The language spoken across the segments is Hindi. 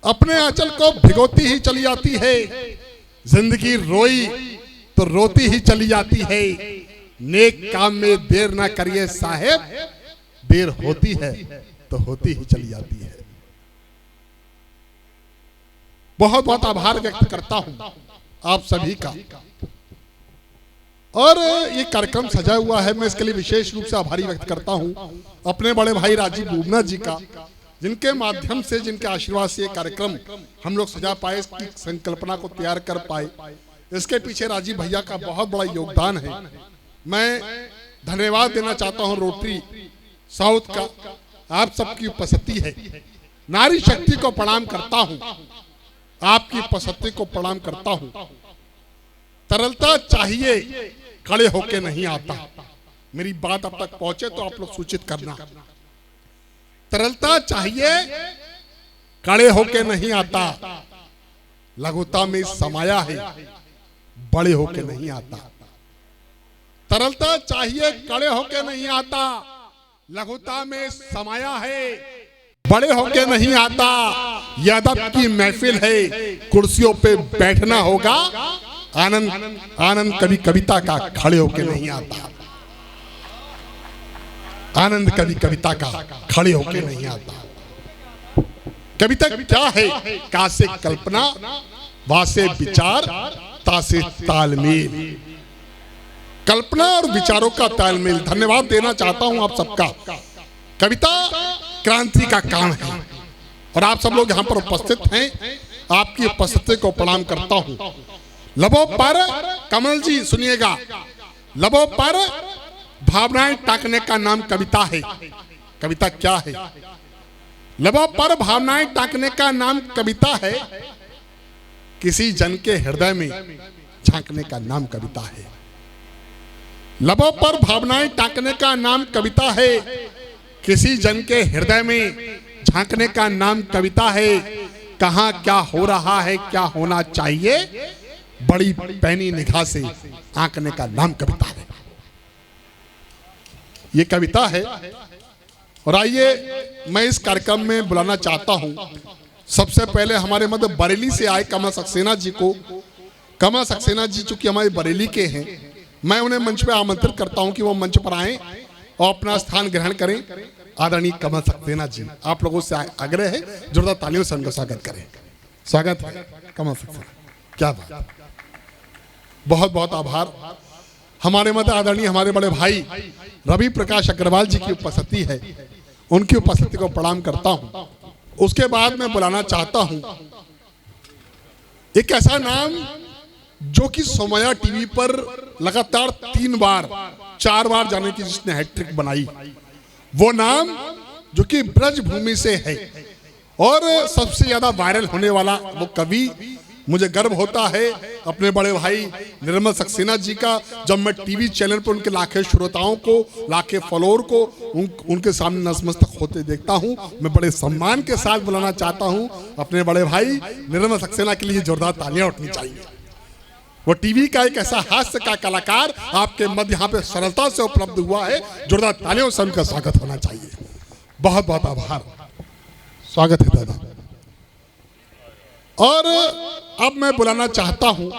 अपने आंचल को भिगोती ही चली जाती है। जिंदगी रोई तो रोती ही चली जाती है। नेक काम में देर ना करिए साहेब, देर होती है तो होती ही चली जाती है। बहुत बहुत आभार व्यक्त करता हूं आप सभी का। और ये कार्यक्रम सजा हुआ है, मैं इसके लिए विशेष रूप से आभारी व्यक्त करता हूं अपने बड़े भाई राजीव बुबना जी का, जिनके माध्यम से, जिनके आशीर्वाद से ये कार्यक्रम हम लोग सजा पाए, इसकी संकल्पना को तैयार कर पाए। इसके पीछे राजीव भैया का बहुत बड़ा योगदान है। मैं धन्यवाद देना चाहता हूं रोटरी साउथ का, आप सबकी उपस्थिति है। नारी शक्ति को प्रणाम करता हूं, आपकी उपस्थिति को प्रणाम करता हूं। तरलता चाहिए, खड़े होके नहीं आता। मेरी बात अब तक पहुंचे तो आप लोग सूचित करना। तरलता चाहिए, खड़े होके नहीं आता। लघुता में समाया है, बड़े होके नहीं आता। तरलता चाहिए, खड़े होके नहीं आता। लघुता में समाया है, बड़े होके नहीं आता। ये अदब की महफिल है, कुर्सियों पे बैठना होगा। आनंद आनंद कभी कविता का खड़े होके नहीं आता। आनंद कभी कविता का खड़े होके नहीं आता। कविता क्या है? का से कल्पना, वा से विचार, ता से तालमेल। कल्पना और विचारों का तालमेल। धन्यवाद देना चाहता हूं आप सबका। कविता क्रांति का काम है और आप सब लोग यहां पर उपस्थित हैं, आपकी उपस्थिति को प्रणाम करता हूं। लबों पर, कमल जी सुनिएगा, लबों पर भावनाएं टाकने का नाम कविता है। कविता क्या है? लबों पर भावनाएं टाकने का नाम कविता है। किसी जन के हृदय में झांकने का नाम कविता है। लबों पर भावनाएं टाकने का नाम कविता है। किसी जन के हृदय में झांकने का नाम कविता है। कहां क्या हो रहा है, क्या होना चाहिए, बड़ी पैनी निगाह से आंकने का नाम कविता है। ये कविता है। और आइए मैं इस कार्यक्रम में बुलाना चाहता हूं सबसे पहले हमारे मध्य बरेली से आए कमल सक्सेना जी को। कमल सक्सेना जी चूंकि हमारे बरेली के हैं, मैं उन्हें मंच पे आमंत्रित करता हूं कि वो मंच पर आए और अपना स्थान ग्रहण करें। आदरणीय कमल सक्सेना जी, आप लोगों से आग्रह है, जोरदार तालियों से उनका स्वागत करें। स्वागत है कमल सक्सेना। क्या बात, बहुत बहुत आभार। हमारे मध्य आदरणीय हमारे बड़े भाई रवि प्रकाश अग्रवाल जी की उपस्थिति है, उनकी उपस्थिति को प्रणाम करता हूं। उसके बाद मैं बुलाना चाहता हूं एक ऐसा नाम जो कि सोमया टीवी पर लगातार 3 बार 4 बार जाने की जिसने हैट्रिक बनाई, वो नाम जो कि ब्रजभूमि से है और सबसे ज्यादा वायरल होने वाला वो कवि। मुझे गर्व होता है अपने बड़े भाई निर्मल सक्सेना जी का, जब मैं टीवी चैनल पर उनके लाखे श्रोताओं को, लाखे फॉलोअर को उनके सामने नतमस्तक होते देखता हूं। मैं बड़े सम्मान के साथ बुलाना चाहता हूं अपने बड़े भाई निर्मल सक्सेना के लिए जोरदार तालियां उठनी चाहिए। वो टीवी का एक ऐसा हास्य का कलाकार आपके मध्य यहाँ पे सरलता से उपलब्ध हुआ है, जोरदार तालियों से उनका स्वागत होना चाहिए। बहुत बहुत आभार, स्वागत है दादा। और अब मैं बुलाना चाहता हूं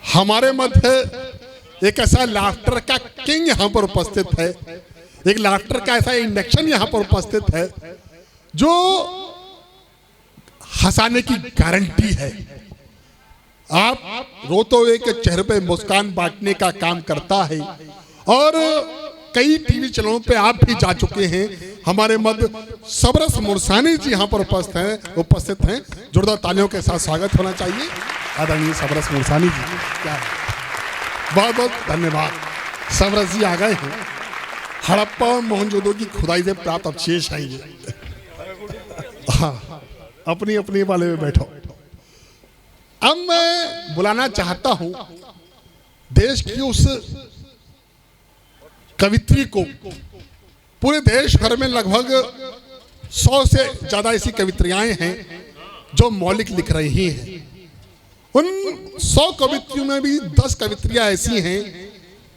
हमारे मध्य एक ऐसा लाफ्टर का किंग यहां पर उपस्थित है, एक लाफ्टर का ऐसा इंडक्शन यहां पर उपस्थित है जो हंसाने की गारंटी है। आप रोते हुए के चेहरे पे मुस्कान बांटने का काम करता है और कई टीवी चैनलों पे आप भी जा चुके हैं। हमारे मध्य सबरस मुरसानी जी यहाँ पर उपस्थित हैं। जोरदार तालियों के साथ स्वागत होना चाहिए आदरणीय सबरस मुरसानी जी। क्या बहुत बहुत धन्यवाद। सबरस जी आ गए हैं। हड़प्पा और मोहनजोदड़ो की खुदाई से प्राप्त अवशेष हैं ये। हाँ, अपनी अपनी वाले में बैठो। अब मैं बुलाना चाहता हूं देश की उस कवित्री को। पूरे देश भर में लगभग 100 से ज्यादा ऐसी कवित्रियाएं हैं जो मौलिक लिख रही हैं। उन 100 कवित्रियों में भी 10 कवित्रियां ऐसी हैं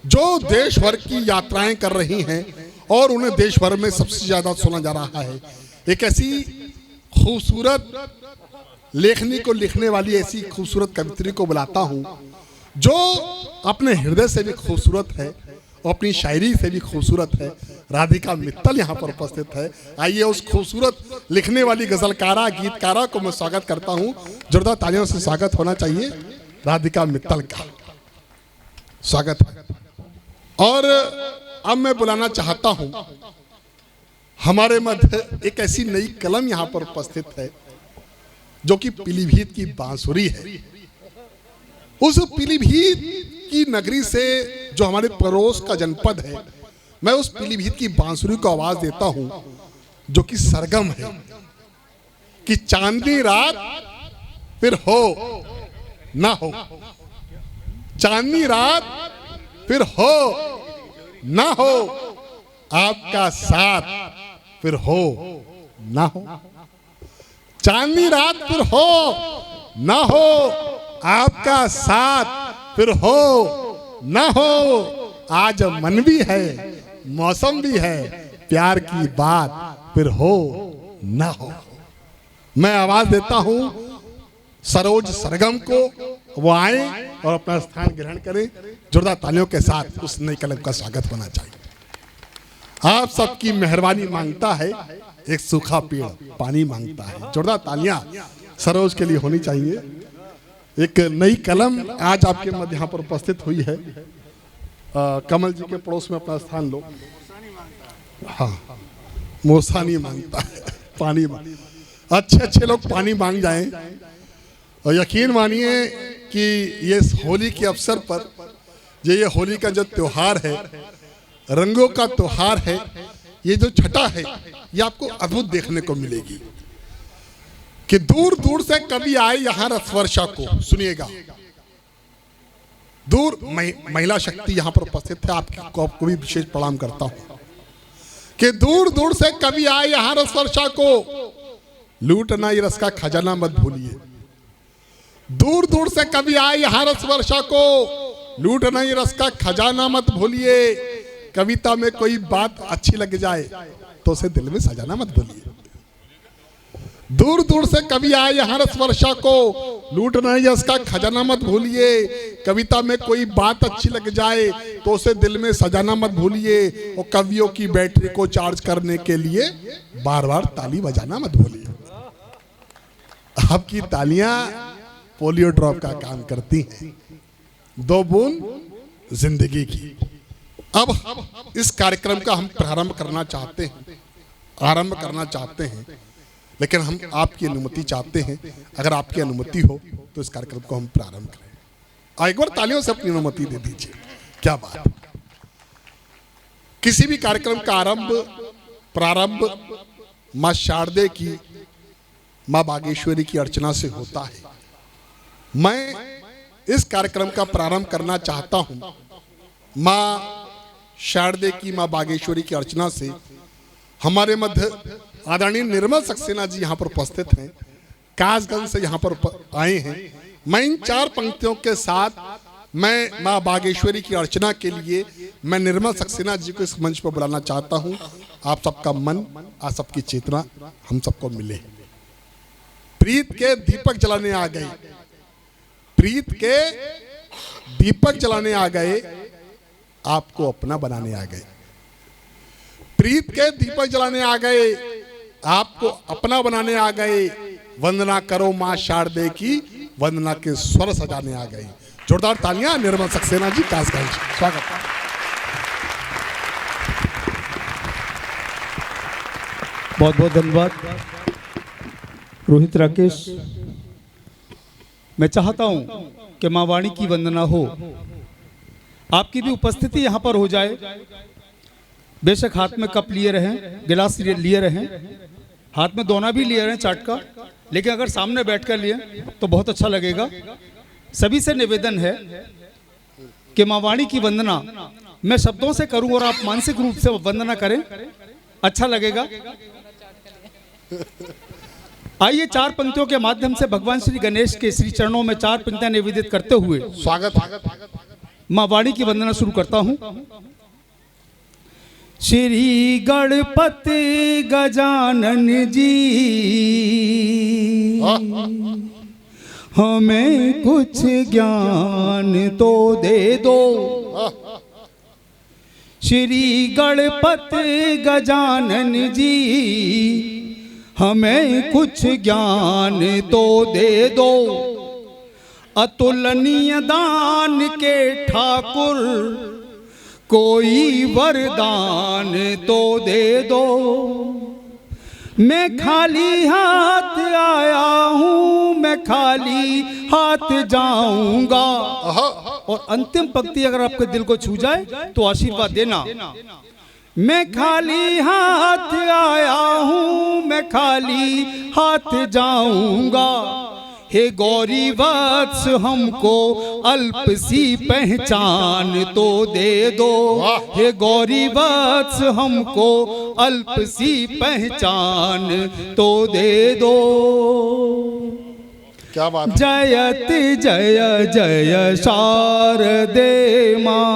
जो देश भर की यात्राएं कर रही हैं और उन्हें देश भर में सबसे ज्यादा सुना जा रहा है। एक ऐसी खूबसूरत लेखनी को लिखने वाली ऐसी खूबसूरत कवित्री को बुलाता हूं जो अपने हृदय से भी खूबसूरत है और अपनी शायरी से भी खूबसूरत है। राधिका मित्तल यहाँ पर उपस्थित है। आइए उस खूबसूरत लिखने वाली गजलकारा गीतकारा को मैं स्वागत करता हूँ। जोरदार तालियों से स्वागत होना चाहिए राधिका मित्तल का। स्वागत है। और अब मैं बुलाना चाहता हूँ हमारे मध्य एक ऐसी नई कलम यहाँ पर उपस्थित है जो कि पीलीभीत की बांसुरी है। उस पीलीभीत की नगरी से जो हमारे पड़ोस का जनपद है, मैं उस पीलीभीत की बांसुरी को आवाज देता हूं जो कि सरगम है कि चांदनी रात फिर हो ना हो, चांदनी रात फिर हो ना हो, आपका साथ फिर हो ना हो, चांदनी रात फिर हो ना हो, आपका साथ फिर हो ना हो, आज मन भी है मौसम भी है, प्यार की बात फिर हो ना हो। मैं आवाज देता हूं सरोज सरगम को, वो आए और अपना स्थान ग्रहण करें। जोरदार तालियों के साथ उस नई कलम का स्वागत होना चाहिए। आप सबकी मेहरबानी मांगता है एक सूखा पेड़ पानी मांगता है। जोरदार तालियां सरोज के लिए होनी चाहिए। एक नई कलम आज आपके मध्य यहाँ पर उपस्थित हुई है। कमल जी के पड़ोस में अपना स्थान लो। हाँ, मोसानी मांगता है पानी अच्छे अच्छे लोग पानी मांग जाएं। और यकीन मानिए कि ये होली के अवसर पर ये होली का जो त्योहार है, रंगों का त्योहार है, ये जो छटा है ये आपको अद्भुत देखने को मिलेगी कि दूर दूर से कभी आए यहाँ रस वर्षा को। सुनिएगा, दूर महिला शक्ति यहाँ पर उपस्थित है, आपको भी विशेष प्रणाम करता हूं कि दूर दूर से कभी आए यहाँ रस वर्षा को, लूटना ये रस का खजाना मत भूलिए। दूर दूर से कभी आए यहाँ रस वर्षा को, लूटना ये रस का खजाना मत भूलिए। कविता में कोई बात अच्छी लग जाए तो उसे दिल में सजाना मत भूलिए। दूर दूर से कभी आए यहाँ रस वर्षा को, लूटना ये रस का खजाना मत भूलिए। कविता में कोई बात अच्छी लग जाए तो उसे दिल में सजाना मत भूलिए। और कवियों की बैटरी को चार्ज करने के लिए बार बार ताली बजाना मत भूलिए। आपकी तालियां पोलियो ड्रॉप का काम करती हैं, दो बूंद जिंदगी की। अब इस कार्यक्रम का हम प्रारंभ करना चाहते हैं, आरंभ करना चाहते हैं, लेकिन हम आपकी अनुमति चाहते हैं। अगर आपकी अनुमति हो तो इस कार्यक्रम को हम प्रारंभ करें। एक बार तालियों से अपनी अनुमति दे दीजिए। क्या बात। किसी भी कार्यक्रम का प्रारंभ मां शारदे की, मां बागेश्वरी की अर्चना से होता है। मैं इस कार्यक्रम का प्रारंभ करना चाहता हूं मां शारदे की, मां बागेश्वरी की अर्चना से। हमारे मध्य आदरणीय निर्मल सक्सेना जी यहाँ पर उपस्थित हैं, कासगंज से यहाँ पर आए हैं। मैं इन चार पंक्तियों के साथ मैं मां बागेश्वरी की अर्चना के लिए मैं निर्मल सक्सेना जी को इस मंच पर बुलाना चाहता हूँ। आप सबका मन, आप सबकी चेतना हम सबको मिले। प्रीत के दीपक जलाने आ गए, प्रीत के दीपक जलाने आ गए, आपको अपना बनाने आ गए। प्रीत के दीपक जलाने आ गए, आपको अपना बनाने आ गए। वंदना करो मां शारदे की, वंदना के स्वर सजाने आ गए। जोरदार तालियां निर्मल सक्सेना जी, कासगंज। स्वागत। बहुत बहुत धन्यवाद रोहित राकेश। मैं चाहता हूं कि मां वाणी की वंदना हो, आपकी भी उपस्थिति यहां पर हो जाए। बेशक हाथ में कप लिए रहें, गिलास लिए रहें, हाथ में दोना भी लिए रहें चाट का, लेकिन अगर सामने बैठकर लिए तो बहुत अच्छा लगेगा। सभी से निवेदन है कि मां वाणी की वंदना मैं शब्दों से करूं और आप मानसिक रूप से वंदना करें, अच्छा लगेगा। आइए चार पंक्तियों के माध्यम से भगवान श्री गणेश के श्री चरणों में चार पंक्तियां निवेदित करते हुए स्वागत मां वाणी की वंदना शुरू करता हूं। श्री गणपति गजानन जी हमें कुछ ज्ञान तो दे दो। श्री गणपति गजानन जी हमें कुछ ज्ञान तो दे दो। अतुलनीय दान के ठाकुर कोई वरदान तो दे दो। मैं खाली हाथ आया हूँ, मैं खाली हाथ जाऊंगा। और अंतिम पंक्ति अगर आपके दिल को छू जाए तो आशीर्वाद देना। मैं खाली हाथ आया हूँ, मैं खाली हाथ जाऊंगा। हे गौरी वत्स हमको अल्प सी पहचान तो दे दो। हे गौरी वत्स हमको अल्प सी पहचान तो दे दो। क्या बात। जयति जय जय शारदे माँ,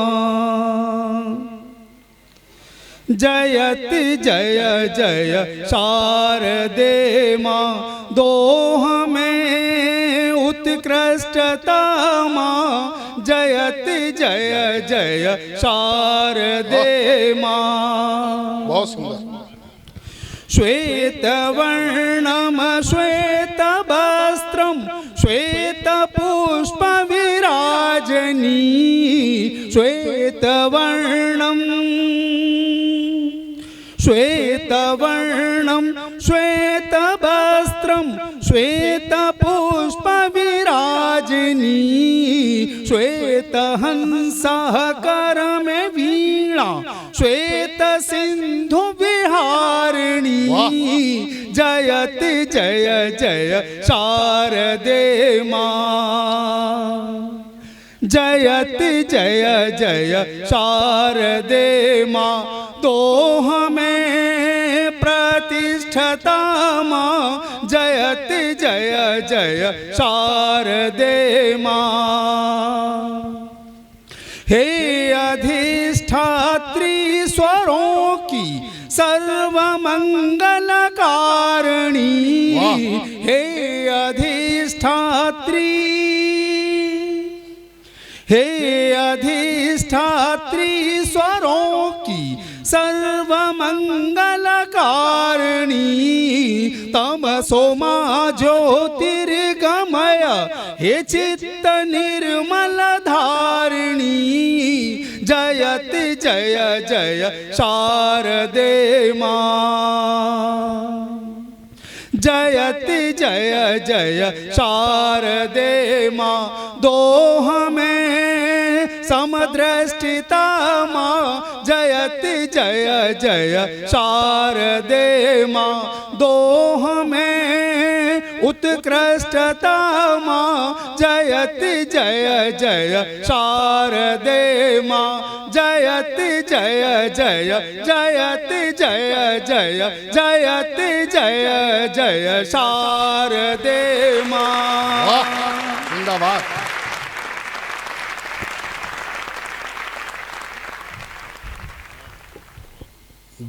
जयति जय जय शारदे माँ। दो हमें उत्कृष्टता माँ, जयति जय जय शारदे माँ। बहुत सुंदर। श्वेत वर्णम श्वेत वस्त्रम श्वेत पुष्प विराजनी। श्वेत वर्णम श्वेत वर्णम श्वेत वस्त्रम श्वेत पुष्प विराजनी। श्वेत हंसः कर में वीणा श्वेत सिंधु विहारिणी। जयति जय जय शारदे माँ, जयति जय जय शारदे माँ। तो हमें प्रतिष्ठता माँ, जयति जय जय शारदे माँ। हे अधिष्ठात्री स्वरों की सर्वमंगल कारिणी। हे अधिष्ठात्री, हे अधिष्ठात्री स्वरों की सर्वमंगल कारिणी। तमसो मा ज्योतिर्गमय हे चित्त निर्मल धारिणी। जयति जय जय शारदे माँ, जयति जय जय शारदे माँ। दो हमें समदृष्टिता माँ, जयति जय जय शारदे माँ। दो हमें उत्कृष्टता माँ, जयति जय जय शारदे माँ। जयति जय जय जयति जय जय जयति जय जय शारदे माँ। जिंदाबाद।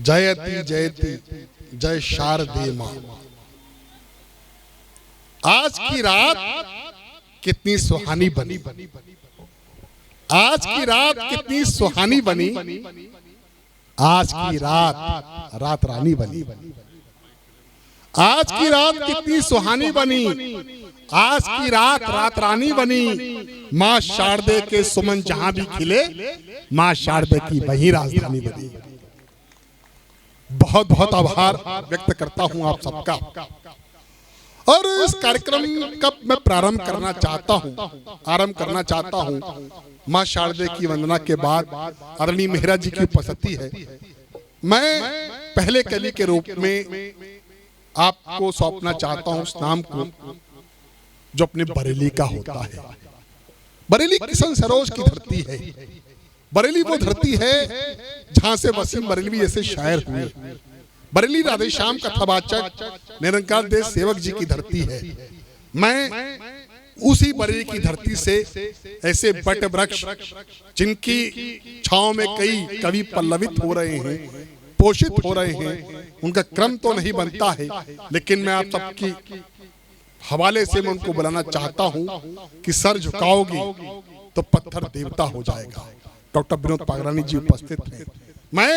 जयति जयति जय शारदे माँ। आज की रात कितनी सुहानी बनी, आज की रात कितनी सुहानी बनी। आज की रात रात रानी बनी। आज की रात कितनी सुहानी बनी। आज की रात रात रानी बनी। माँ शारदे के सुमन जहां भी खिले, माँ शारदे की वही राजधानी बनी। बहुत बहुत आभार व्यक्त करता हूं आप सबका। और इस कार्यक्रम का मैं प्रारंभ करना चाहता हूं माँ शारदे की वंदना के बाद आदरणीय मेहरा जी की उपस्थिति है। मैं पहले कली के रूप में आपको सौंपना चाहता हूं उस नाम को जो अपने बरेली का होता है। बरेली किशन सरोज की धरती है। बरेली वो धरती है जहां से वसीम बरेलवी जैसे शायर हुए। बरेली राधेश्याम कथावाचक निरंकार देश सेवक जी की धरती है। मैं उसी बरेली की धरती से ऐसे बट वृक्ष जिनकी छांव में कई कवि पल्लवित हो रहे हैं, पोषित हो रहे हैं, उनका क्रम तो नहीं बनता है, लेकिन मैं आप सबकी हवाले से मैं उनको बुलाना चाहता हूं कि सर झुकाओगे तो पत्थर देवता हो जाएगा। डॉक्टर विनोद पागरानी जी उपस्थित हैं। मैं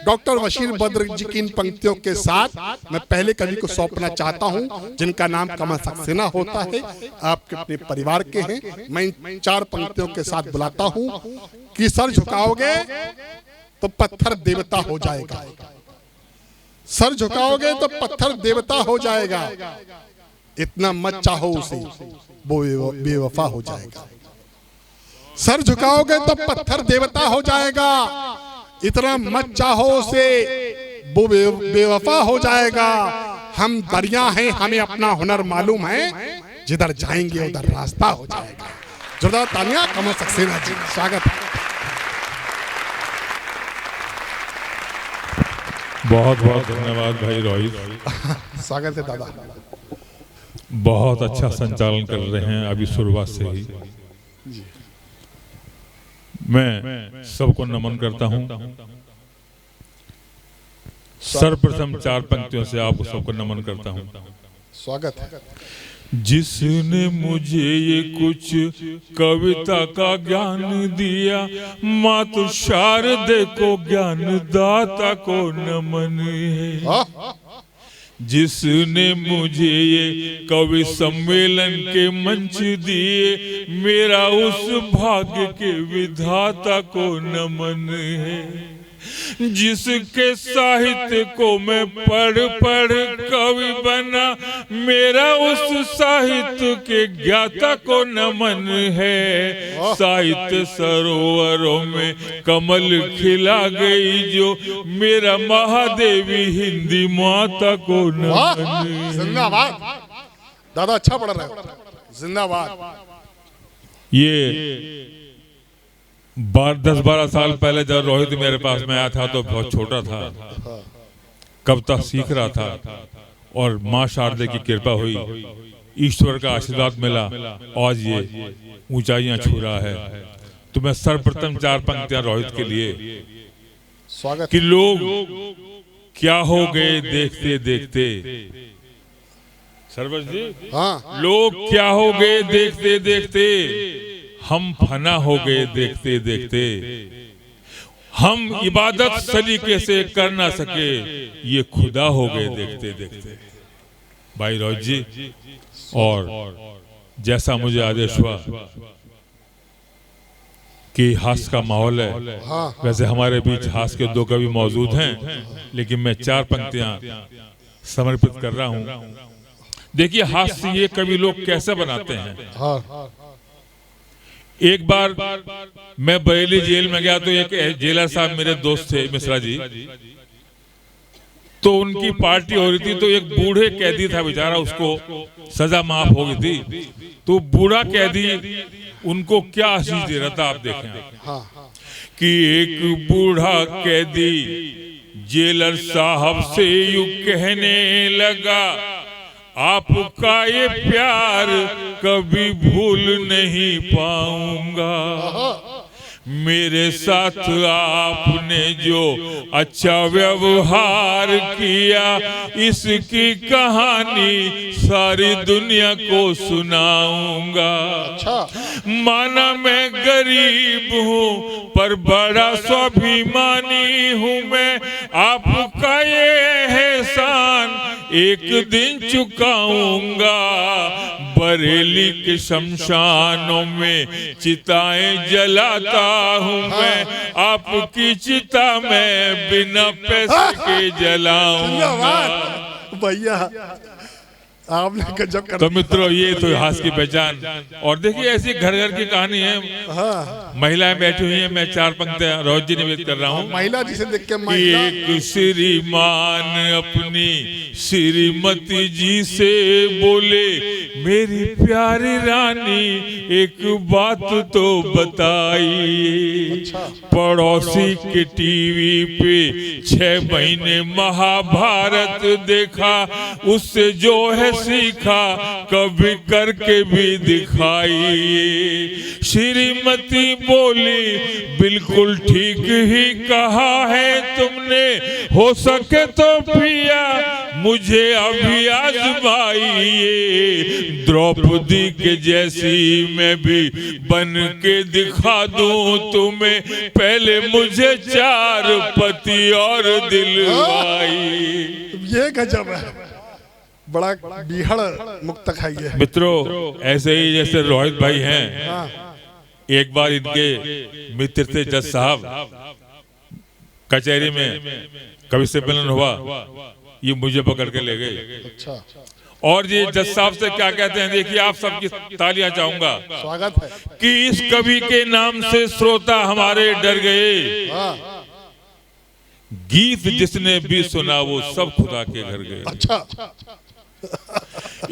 डॉक्टर बशीर बद्र जी की इन पंक्तियों के साथ मैं पहले कवि को सौंपना चाहता हूं, जिनका नाम कमल सक्सेना होता है, आपके अपने परिवार के हैं। मैं इन 4 पंक्तियों के साथ बुलाता हूं कि सर झुकाओगे तो पत्थर देवता हो जाएगा, सर झुकाओगे तो पत्थर देवता हो जाएगा, इतना मत चाहो उसे वो बेवफा हो जाएगा। सर झुकाओगे तो पत्थर देवता हो जाएगा, इतना मत चाहो उसे वो बेवफा हो जाएगा। हम दरिया हैं, हमें अपना हुनर मालूम है, जिधर जाएंगे उधर रास्ता हो जाएगा। जोरदार तालियां कमल सक्सेना जी, स्वागत है। बहुत बहुत धन्यवाद भाई रोहित, स्वागत है दादा। बहुत अच्छा संचालन कर रहे हैं अभी शुरुआत से ही। मैं सबको नमन करता हूं। सर्वप्रथम 4 पंक्तियों से आपको सबको नमन करता हूं। स्वागत है। जिसने मुझे ये कुछ कविता का ज्ञान दिया, मातु शारदे को ज्ञान दाता को नमन है। जिसने मुझे ये कवि सम्मेलन के मंच दिए, मेरा उस भाग्य के विधाता को नमन है। जिसके साहित्य को मैं पढ़ पढ़ कवि बना, मेरा उस साहित्य के ज्ञाता को नमन है। साहित्य सरोवरों में कमल खिला गई जो, मेरा महादेवी हिंदी माता को नमन है। जिंदाबाद दादा, अच्छा पढ़ रहे हो, जिंदाबाद। ये 10-12 साल पहले जब रोहित मेरे पास में आया था तो बहुत छोटा था, कविता सीख रहा था, और माँ शारदे की कृपा हुई, ईश्वर का आशीर्वाद मिला, आज ये ऊंचाइयां छू रहा है। तो मैं सर्वप्रथम 4 पंक्तियां रोहित के लिए, स्वागत कि लोग क्या हो गए देखते देखते, सरवज जी, हाँ, लोग क्या हो गए देखते देखते, हम फना हो गए देखते देखते, हम इबादत सलीके से कर ना सके, ये खुदा हो गए देखते देखते। भाई रोहित जी, और जैसा मुझे आदेश हुआ कि हास्य का माहौल है, वैसे हमारे बीच हास्य के 2 कवि मौजूद हैं, लेकिन मैं 4 पंक्तियां समर्पित कर रहा हूं। देखिए, हास्य ये कवि लोग कैसे बनाते हैं। एक बार मैं बरेली जेल में गया तो एक जेलर साहब मेरे दोस्त थे, मिश्रा जी, तो उनकी पार्टी हो रही थी, तो एक बूढ़े कैदी था बेचारा, उसको सजा माफ हो गई थी, तो बूढ़ा कैदी उनको क्या आशीष दे रहा था, आप देखें। कि एक बूढ़ा कैदी जेलर साहब से यूं कहने लगा, आपका ये प्यार कभी भूल नहीं पाऊंगा। मेरे साथ आपने जो अच्छा व्यवहार किया, इसकी कहानी सारी दुनिया को सुनाऊंगा। माना मैं गरीब हूँ पर बड़ा स्वाभिमानी हूँ मैं, आपका ये एहसान एक दिन चुकाऊंगा। बरेली के शमशानों में चिताएं जलाता हूँ मैं, आपकी चिता में बिना पैसे के जलाऊंगा। भैया आपने गजब कर। तो मित्रों, ये तो हास्य की पहचान। और देखिए, ऐसी घर घर की कहानी है। महिलाएं बैठी हुई हैं, मैं 4 पंक्तियां रोज जी निवेदित कर रहा हूँ। महिला जिसे देख के एक श्रीमान अपनी श्रीमती जी से बोले, मेरी प्यारी रानी एक बात तो बताइए। पड़ोसी के टीवी पे 6 महीने महाभारत देखा, उससे जो है सीखा कभी करके भी दिखाई। श्रीमती बोली बिल्कुल ठीक ही कहा है तुमने, हो सके तो पिया मुझे अभी आजमाइए। द्रौपदी के जैसी मैं भी बन के दिखा दूं तुम्हें, पहले मुझे 4 पति और दिलवाई। ये गजब है, बड़ा बीहड़ मुक्तक है ये। मित्रों, ऐसे ही जैसे रोहित भाई हैं, एक बार इनके मित्र थे जज साहब, कचहरी में कभी सम्मेलन हुआ, ये मुझे पकड़ के ले गए। अच्छा। और ये जज साहब से क्या कहते हैं, देखिए आप सबकी तालियां चाहूंगा। स्वागत है। कि इस कवि के नाम से श्रोता हमारे डर गए, गीत जिसने भी सुना वो सब खुदा के घर गए। अच्छा।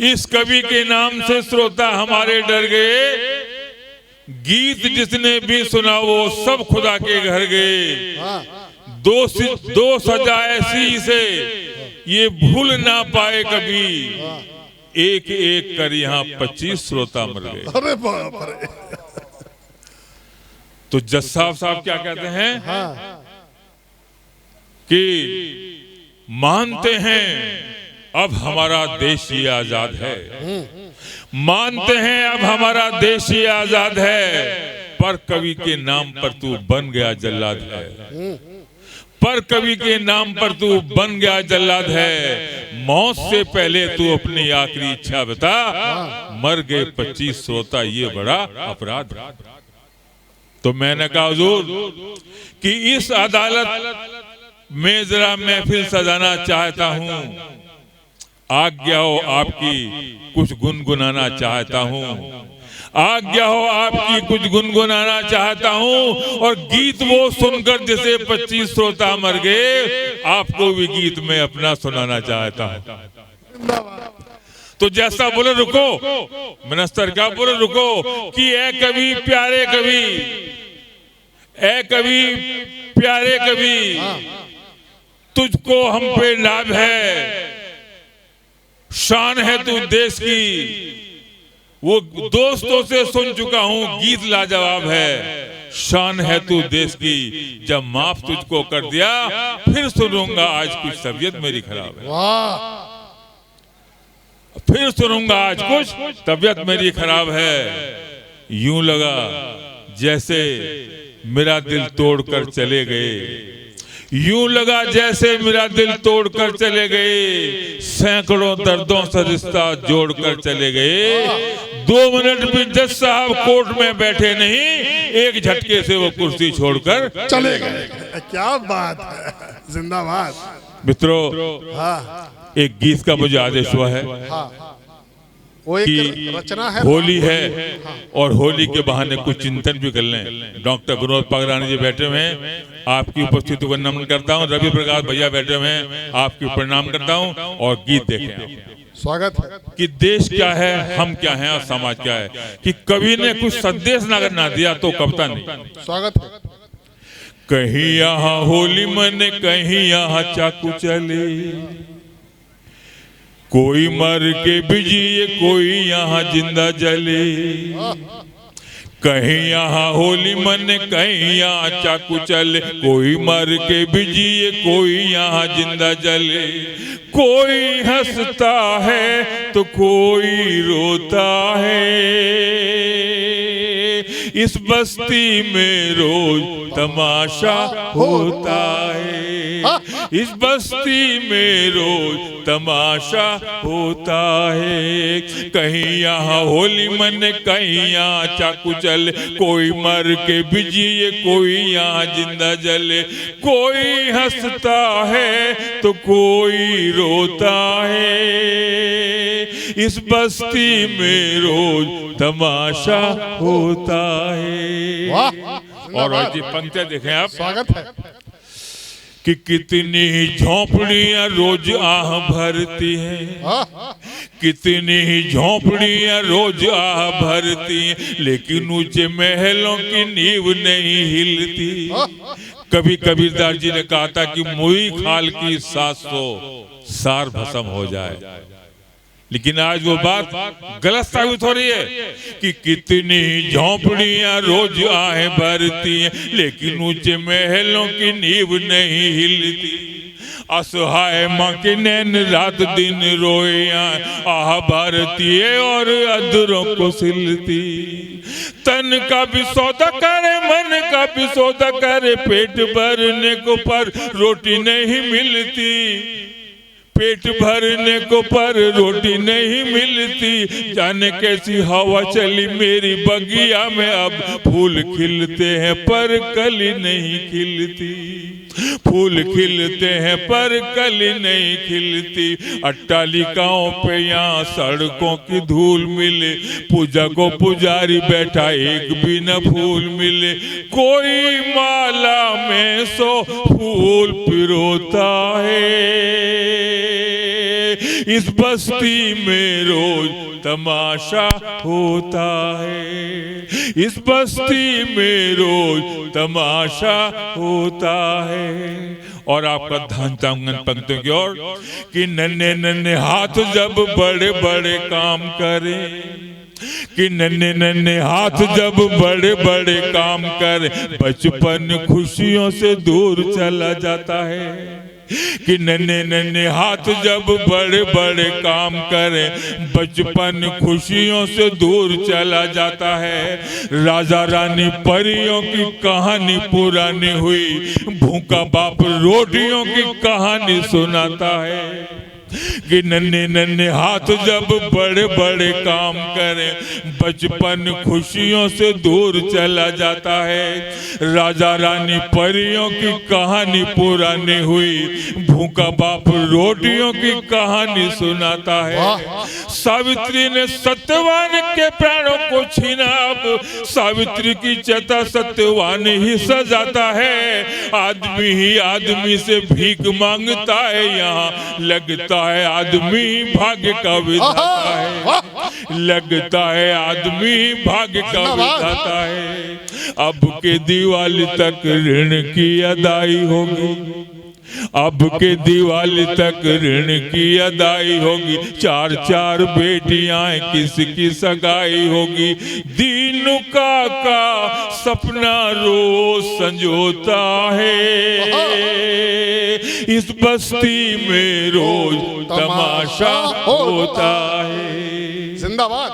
इस कवि के नाम से श्रोता हमारे डर गए, गीत जिसने भी सुना वो सब खुदा के घर गए। दो सजा ऐसी से ये भूल ना पाए कभी, एक एक कर यहाँ 25 श्रोता मर गए। अरे बाप रे। तो जज साहब क्या कहते हैं कि मानते हैं अब हमारा देश ये आजाद है, मानते हैं अब हमारा देश ये आजाद है, पर कवि के नाम पर तू बन गया जल्लाद है, पर कवि के नाम पर तू बन गया जल्लाद है। मौत से पहले तू अपनी आखिरी इच्छा बता, मर गए 25 श्रोता ये बड़ा अपराध। तो मैंने कहा हुजूर कि इस अदालत में जरा महफिल सजाना चाहता हूँ, आज्ञा हो आपकी कुछ गुनगुनाना चाहता हूँ, आज्ञा हो आपकी कुछ गुनगुनाना चाहता हूँ। और गीत वो सुनकर जैसे 25 श्रोता मर गए, आपको भी गीत में अपना सुनाना चाहता हूँ। तो जैसा बोले रुको, मिनिस्टर क्या बोले रुको, कि ए कवि प्यारे कवि, ए कवि प्यारे कवि, तुझको हम पे लाभ है, शान है तू देश की। वो दोस्तों से सुन चुका हूँ गीत लाजवाब है, शान है तू देश की। जब माफ तुझको कर दिया फिर सुनूंगा आज कुछ तबीयत मेरी खराब है, फिर सुनूंगा आज कुछ तबीयत मेरी खराब है। यूं लगा जैसे मेरा दिल तोड़कर चले गए, यूं लगा जैसे मेरा दिल तोड़कर चले गए, सैकड़ों दर्दों से रिश्ता जोड़कर चले गए। 2 मिनट भी जज साहब कोर्ट में बैठे नहीं, एक झटके से वो कुर्सी छोड़कर चले गए। क्या बात है, जिंदाबाद। मित्रों, एक गीत का मुझे आदेश हुआ है वो एक कि रचना है, होली है और होली के बहाने कुछ चिंतन भी कर लें। डॉक्टर विनोद पागरानी जी बैठे हुए हैं, आपकी उपस्थिति को नमन करता हूं। रवि प्रकाश भैया बैठे हुए हैं, आपकी प्रणाम करता हूं। और गीत देखें, स्वागत है। कि देश क्या है, हम क्या हैं और समाज क्या है। कि कवि ने कुछ संदेश ना दिया तो कविता नहीं। स्वागत है। कहीं यहाँ होली मने, कहीं यहाँ चाकू चले, कोई मर के बिजिए, कोई यहाँ जिंदा जले। कहीं यहाँ होली मने, कहीं यहाँ चाकू चले, कोई मर के बिजिए, कोई यहाँ जिंदा जले। कोई हंसता है तो कोई रोता है, इस बस्ती में रोज तमाशा होता है, इस बस्ती में रोज तमाशा होता है। कहीं यहाँ होली मने, कहीं यहाँ चाकू चले, कोई मर के बिजिए, कोई यहाँ जिंदा जले। कोई हंसता है तो कोई रोता है, इस बस्ती में रोज तमाशा होता है। और आज पंक्तियां देखें आप, स्वागत है। कि कितनी झोंपड़ियां रोज आह भरती हैं, कितनी झोंपड़ियां रोज आह भरती हैं, लेकिन ऊंचे महलों की नींव नहीं हिलती। कभी कबीरदास जी ने कहा था कि मुई खाल की 700 सार भस्म हो जाए, लेकिन आज वो बात गलत साबित हो रही है कि कितनी झोंपड़ियां रोज आहें भरती हैं, लेकिन ऊंचे महलों की नींव नहीं हिलती। असहाय माँ के नैन रात दिन रोया, आह भरती है और अधरों को सिलती। तन का भी सौदा करे, मन का भी सौदा करे, पेट भरने को पर रोटी नहीं मिलती। पेट भरने को पर रोटी नहीं मिलती। जाने कैसी हवा चली मेरी बगिया में, अब फूल खिलते हैं पर कली नहीं खिलती। फूल खिलते हैं पर कली नहीं खिलती। अट्टालिकाओं पे यहाँ सड़कों की धूल मिले, पूजा को पुजारी बैठा एक भी न फूल मिले। कोई माला में 100 फूल पिरोता है। इस बस्ती में रोज तमाशा होता है। इस बस्ती में रोज तमाशा होता है। और आपका ध्यान चाहूंगा पंक्तियों की ओर कि नन्हे नन्हे हाथ जब बड़े बड़े काम करें, कि नन्हे नन्हे हाथ जब बड़े बड़े काम करें, बचपन खुशियों से दूर चला जाता है। कि नन्हे नन्हे हाथ जब बड़े बड़े काम करें, बचपन खुशियों से दूर चला जाता है। राजा रानी परियों की कहानी पुरानी हुई, भूखा बाप रोटियों की कहानी सुनाता है। कि नन्हे नन्हे हाथ जब बड़े बड़े काम करें, बचपन खुशियों से दूर चला जाता है। राजा रानी परियों की कहानी पुरानी हुई, भूखा बाप रोटियों की कहानी सुनाता है। सावित्री ने सत्यवान के प्राणों को छीना, अब सावित्री की चिता सत्यवान ही सजाता है। आदमी ही आदमी से भीख मांगता है, यहाँ लगता है आदमी भाग्य का विधाता है। लगता है आदमी भाग्य का विधाता है। अब के दिवाली तक ऋण की अदाई होगी, अब के दिवाली तक ऋण की अदाई होगी। 4-4 बेटियां किसकी सगाई होगी। दीनू का सपना रोज संजोता है। इस बस्ती में रोज तमाशा होता है। जिंदाबाद।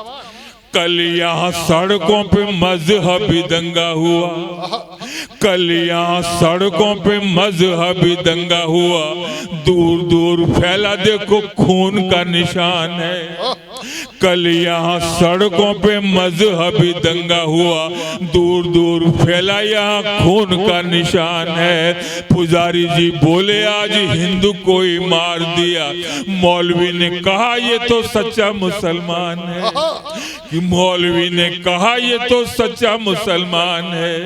कल यहाँ सड़कों पे मजहबी दंगा हुआ, कल यहाँ सड़कों पे मजहबी दंगा हुआ। दूर दूर फैला देखो खून का निशान है। कल यहाँ सड़कों पे मजहबी दंगा हुआ, दूर दूर फैला यहाँ खून का निशान है। पुजारी जी बोले आज हिंदू कोई मार दिया, मौलवी ने कहा ये तो सच्चा मुसलमान है। कि मौलवी ने कहा ये तो सच्चा मुसलमान है।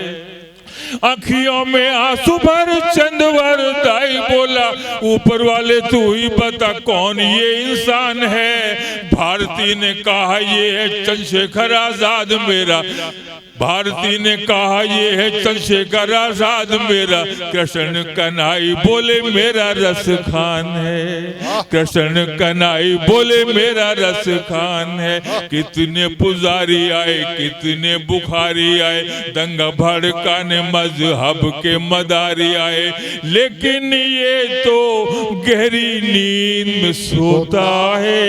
आँखियों में आंसू भर चंदवर दाई बोला, ऊपर वाले तू ही बता कौन ये इंसान है। भारती ने कहा ये है चंद्रशेखर आजाद मेरा, भारती ने कहा ये है चंद्रशेखर आजाद मेरा। कृष्ण कन्हई बोले मेरा रस खान है, कृष्ण कन्हई बोले मेरा रस खान है। कितने पुजारी आए कितने बुखारी आए, दंगा भड़काने मजहब के मदारी आए। लेकिन ये तो गहरी नींद में सोता है।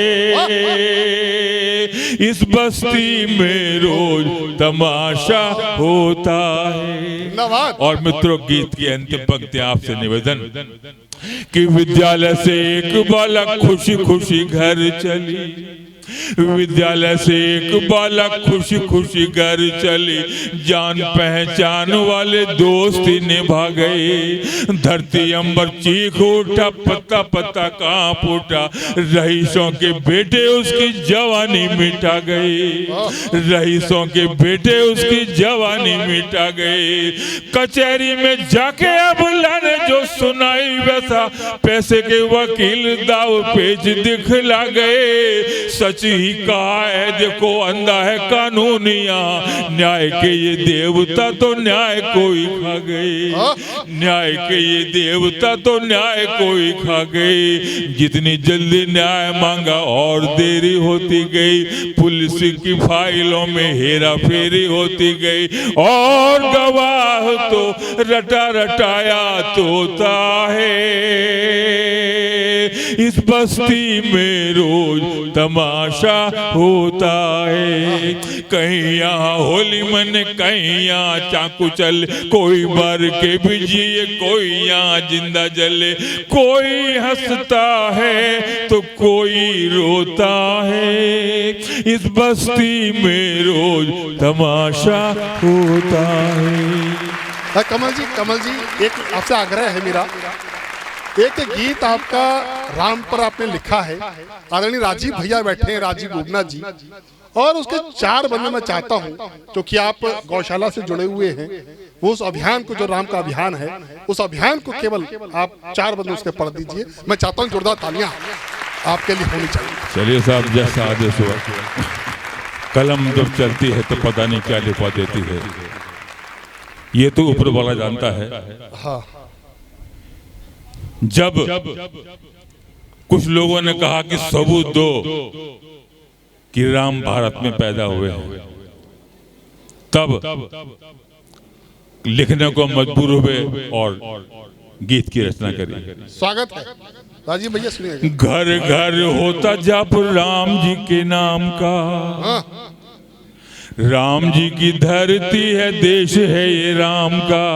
इस बस्ती में रोज तमाशा होता है। और मित्रों गीत की अंतिम पंक्तियां आपसे निवेदन कि विद्यालय से एक बालक खुशी खुशी घर चली, विद्यालय से एक बालक खुशी खुशी घर चली। जान पहचान वाले दोस्ती निभा गए, धरती अंबर चीख उठा पत्ता पत्ता कांप उठा। रईसों के बेटे उसकी जवानी मिटा गए, रईसों के बेटे उसकी जवानी मिटा गए। कचहरी में जाके अब लाने ने जो सुनाई वैसा पैसे के वकील दाव पेच दिखला गए। सच ही कहा है देखो अंधा है कानूनिया, न्याय के ये देवता तो न्याय कोई खा गए। न्याय के ये देवता तो न्याय कोई खा गए। जितनी जल्दी न्याय मांगा और देरी होती गई, पुलिस की फाइलों में हेरा फेरी होती गई, और गवाह तो रटा रटाया तोता है। इस बस्ती में रोज तमाशा होता है। कहीं यहाँ होली मन, कहीं यहाँ चाकू चल, कोई मर के भी जिए, कोई यहाँ जिंदा जले। कोई हंसता है तो कोई रोता है। इस बस्ती में रोज तमाशा होता है। कमल जी, एक आपसे आग्रह है मेरा, एक गीत आपका राम पर आपने लिखा है, आदरणीय राजीव भैया बैठे हैं, राजीव बुबना जी, और उसके 4 बंदे मैं चाहता हूं, क्योंकि आप गौशाला से जुड़े हुए हैं, वो उस अभियान को जो राम का अभियान है, उस अभियान को केवल आप 4 बंदे उसके पढ़ दीजिए। मैं चाहता हूं जोरदार तालियां आपके लिए होनी चाहिए। चलिए साहब, जैसा आदेश हुआ। कलम जब चलती है तो पता नहीं क्या लिखवा देती है, ये तो ऊपर वाला जानता है। हाँ। जब कुछ लोगों ने कहा कि सबूत दो कि राम भारत में पैदा हुए हैं, तब लिखने को मजबूर हुए और गीत की रचना करी। स्वागत है राजीव भैया, सुनिए। घर घर होता जप राम जी के नाम का, राम जी की धरती है, देश है ये राम का।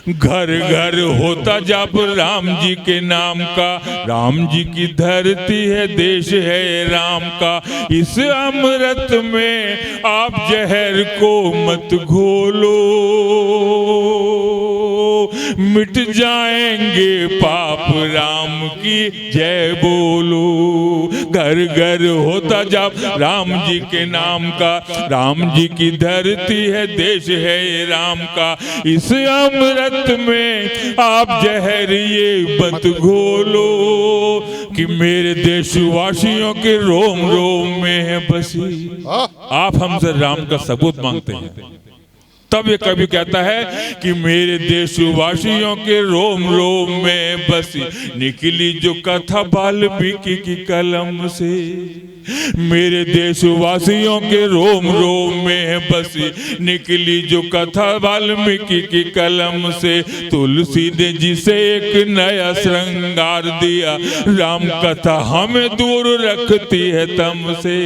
घर घर होता जप राम जी के नाम का, राम जी की धरती है, देश है राम का। इस अमृत में आप जहर को मत घोलो, मिट जाएंगे पाप, राम की जय बोलो। घर घर होता जप राम जी के नाम का, राम जी की धरती है, देश है राम का। इस अमृत में आप जहर ये मत घोलो, कि मेरे देशवासियों के रोम रोम में है बसी। आप हमसे राम का सबूत मांगते हैं, तब ये कवि कहता है कि मेरे देशवासियों के रोम रोम में बसी, निकली जो कथा वाल्मीकि की कलम से। मेरे देशवासियों के रोम रोम में बसी, निकली जो कथा वाल्मीकि की कलम से। तुलसी ने जिसे एक नया श्रृंगार दिया, राम कथा हमें दूर रखती है तम से।